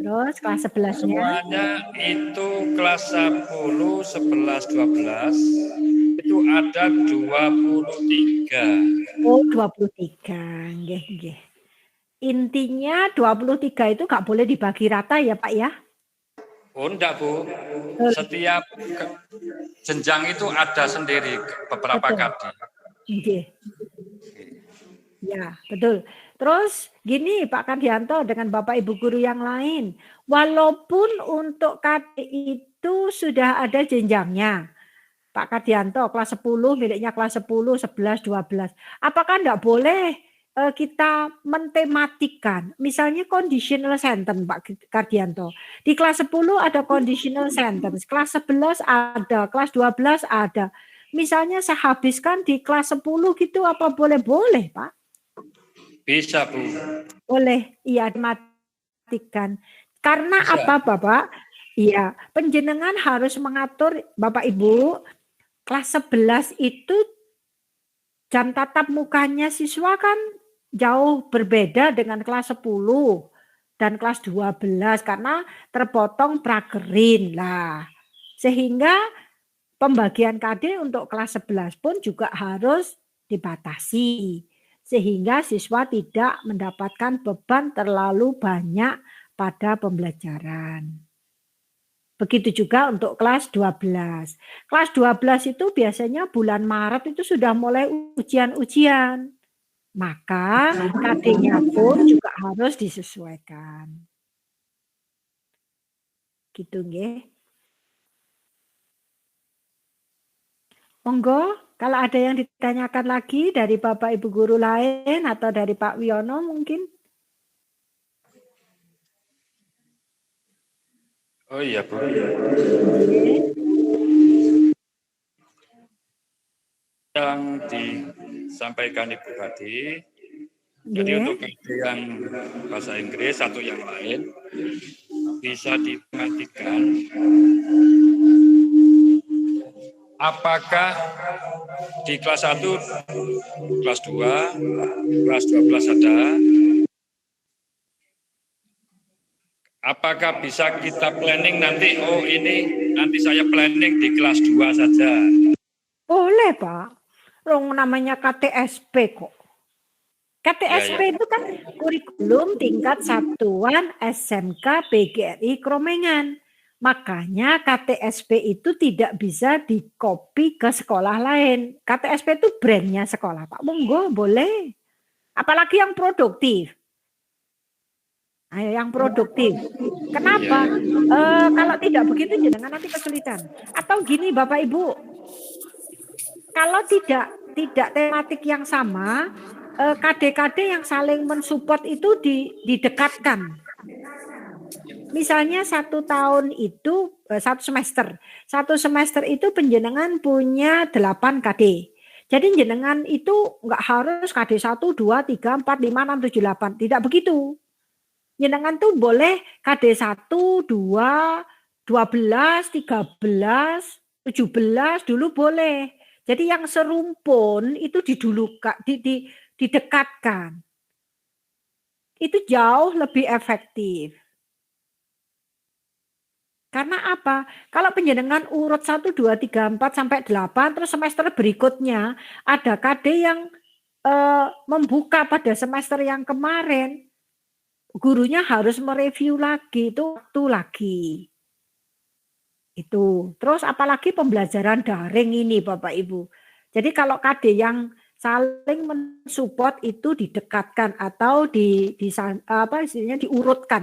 A: Terus kelas 11-nya?
B: Semuanya itu kelas 10, 11, 12 itu ada 23.
A: Oh, 23. Nggih, nggih. Intinya 23 itu nggak boleh dibagi rata ya Pak ya?
B: Oh enggak Bu, setiap jenjang itu ada sendiri beberapa KD.
A: Nggih. Ya, betul. Terus gini Pak Kardianto dengan Bapak Ibu guru yang lain, walaupun untuk KD itu sudah ada jenjangnya, Pak Kardianto kelas 10 miliknya kelas 10, 11, 12, apakah enggak boleh kita mentematikan, misalnya conditional sentence Pak Kardianto, di kelas 10 ada conditional sentence, kelas 11 ada, kelas 12 ada, misalnya saya habiskan di kelas 10 gitu, apa boleh Pak?
B: Bisa Bu.
A: Boleh, iya dimatikan. Karena bisa. Apa Bapak? Iya, penjenengan harus mengatur Bapak Ibu, kelas 11 itu jam tatap mukanya siswa kan jauh berbeda dengan kelas 10 dan kelas 12 karena terpotong prakerin lah. Sehingga pembagian KD untuk kelas 11 pun juga harus dibatasi. Sehingga siswa tidak mendapatkan beban terlalu banyak pada pembelajaran. Begitu juga untuk kelas 12. Kelas 12 itu biasanya bulan Maret itu sudah mulai ujian-ujian. Maka KD-nya pun juga harus disesuaikan. Gitu nggih. Monggo, kalau ada yang ditanyakan lagi dari Bapak Ibu guru lain atau dari Pak Wiono mungkin.
B: Oh iya, Bu. Yang disampaikan Ibu tadi, jadi untuk yang bahasa Inggris satu yang lain bisa diperhatikan apakah di kelas 1, kelas 2, kelas 12 ada, apakah bisa kita planning nanti, oh ini nanti saya planning di kelas 2 saja.
A: Boleh, Pak. Namanya KTSP kok. KTSP itu kan kurikulum tingkat satuan SMK PGRI Kromengan. Makanya KTSP itu tidak bisa dikopi ke sekolah lain. KTSP itu brandnya sekolah, Pak. Monggo, boleh. Apalagi yang produktif. Ayo yang produktif. Kenapa? Kalau tidak begitu jangan nanti kesulitan. Atau gini Bapak Ibu, kalau tidak tematik yang sama, KD-KD yang saling mensupport itu didekatkan. Misalnya 1 tahun itu 1 semester. 1 semester itu penjenengan punya 8 KD. Jadi jenengan itu nggak harus KD 1, 2, 3, 4, 5, 6, 7, 8. Tidak begitu. Jenengan tuh boleh KD 1, 2, 12, 13, 17 dulu boleh. Jadi yang serumpun itu didekatkan. Itu jauh lebih efektif. Karena apa? Kalau penjenengan urut 1, 2, 3, 4 sampai 8 terus semester berikutnya ada KD yang membuka pada semester yang kemarin, gurunya harus mereview lagi, itu waktu lagi. Itu. Terus apalagi pembelajaran daring ini Bapak Ibu. Jadi kalau KD yang saling mensupport itu didekatkan atau diurutkan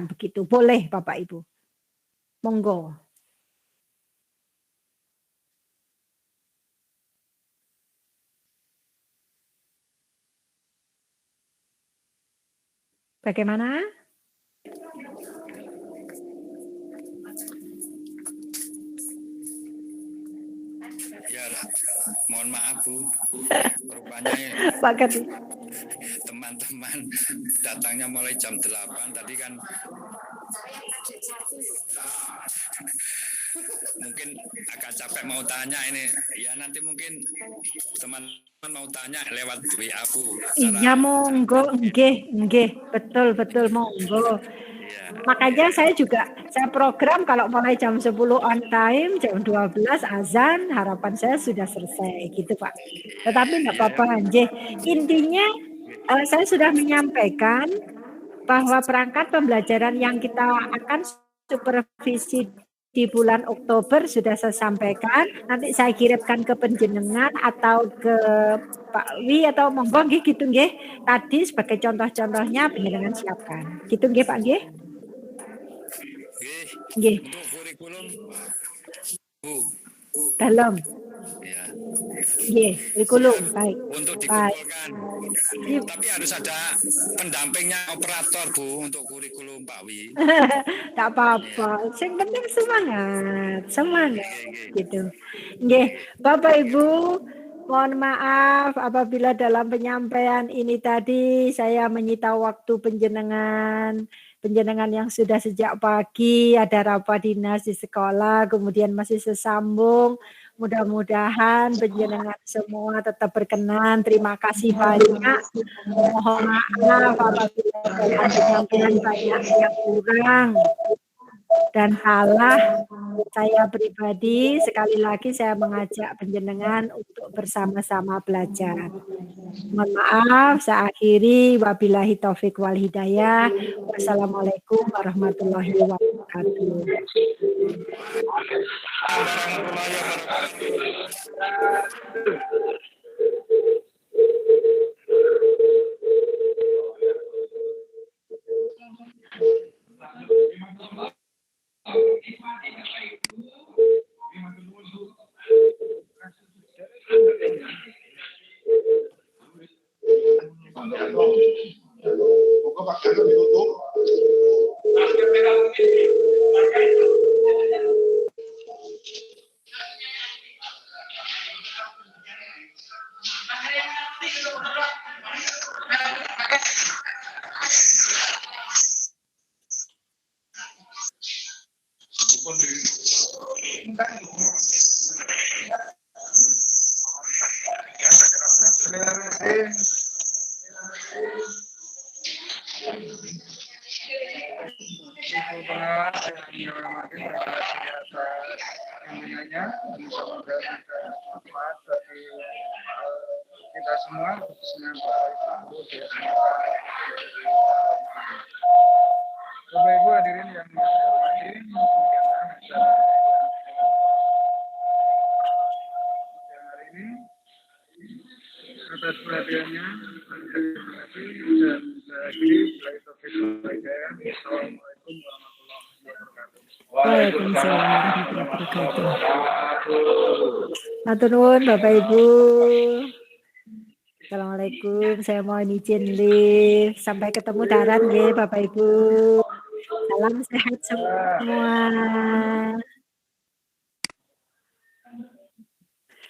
A: begitu. Boleh Bapak Ibu. Monggo. Bagaimana?
B: Ya, mohon maaf Bu, rupanya teman-teman datangnya mulai jam 8, tadi kan mungkin agak capek mau tanya ini, ya nanti mungkin teman-teman mau tanya lewat WA Bu.
A: Iya monggo, nggih, betul monggo. Makanya saya program kalau mulai jam 10 on time, jam 12 azan, harapan saya sudah selesai gitu Pak. Tetapi enggak apa-apa, intinya saya sudah menyampaikan bahwa perangkat pembelajaran yang kita akan supervisi di bulan Oktober sudah saya sampaikan. Nanti saya kirimkan ke penjenengan atau ke Pak Wi atau monggo nggih gitu nggih. Tadi sebagai contoh-contohnya penjenengan siapkan. Gitu nggih Pak nggih. Nggih.
B: Untuk kurikulum Bu.
A: Dalam.
B: Ya.
A: Nggih, kurikulum baik.
B: Untuk dikumpulkan. Tapi harus ada pendampingnya operator Bu untuk kurikulum Pak Wi.
A: Tak apa-apa. Yang penting semangat gitu. Nggih, Bapak Ibu, mohon maaf apabila dalam penyampaian ini tadi saya menyita waktu penjenengan yang sudah sejak pagi, ada rapat dinas di sekolah, kemudian masih sesambung. Mudah-mudahan penjenengan semua tetap berkenan. Terima kasih banyak. Mohon maaf apabila dalam penyampaian banyak yang kurang dan salah. Saya pribadi sekali lagi saya mengajak penjenengan untuk bersama-sama belajar. Mohon maaf, saya akhiri. Wabillahi taufik wal hidayah. Wassalamualaikum warahmatullahi wabarakatuh.
D: Pokoknya Pak, ditutup. kita semua, khususnya Bapak Ibu hadirin yang hormati, hari ini atas perhatiannya dan lagi dari topik pelajaran. Assalamualaikum warahmatullahi wabarakatuh.
A: Waalaikumsalam warahmatullahi wabarakatuh. Matur nuwun Bapak Ibu. Assalamualaikum. Saya mohon izin live. Sampai ketemu daran nggih Bapak Ibu. Salam sehat semua.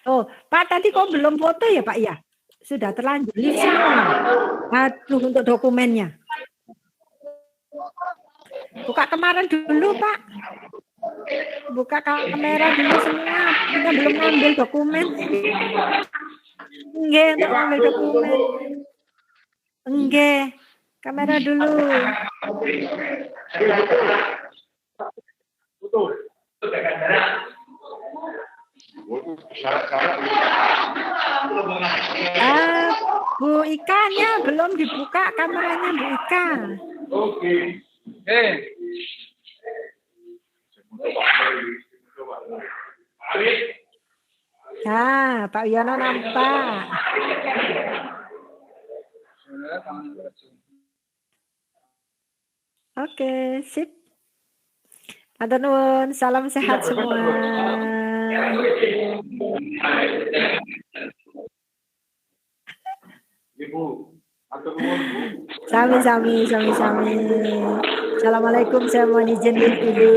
A: Oh, Pak tadi kok belum foto ya Pak ya? Sudah terlanjur live semua. Aduh untuk dokumennya. Buka kemarin dulu Pak. Buka kamera dulu semua. Kita belum ngambil dokumen. Enggak, untuk ngambil dokumen. Enggak. Kamera dulu. Bu Ikanya belum dibuka kameranya Bu Ika.
D: Oke.
A: Nah, Pak Wiono nampak. Oke, sip. Matur nuwun, salam sehat semua.
D: Ibu, matur nuwun Bu.
A: Sami. Assalamualaikum, saya mohon izin dulu.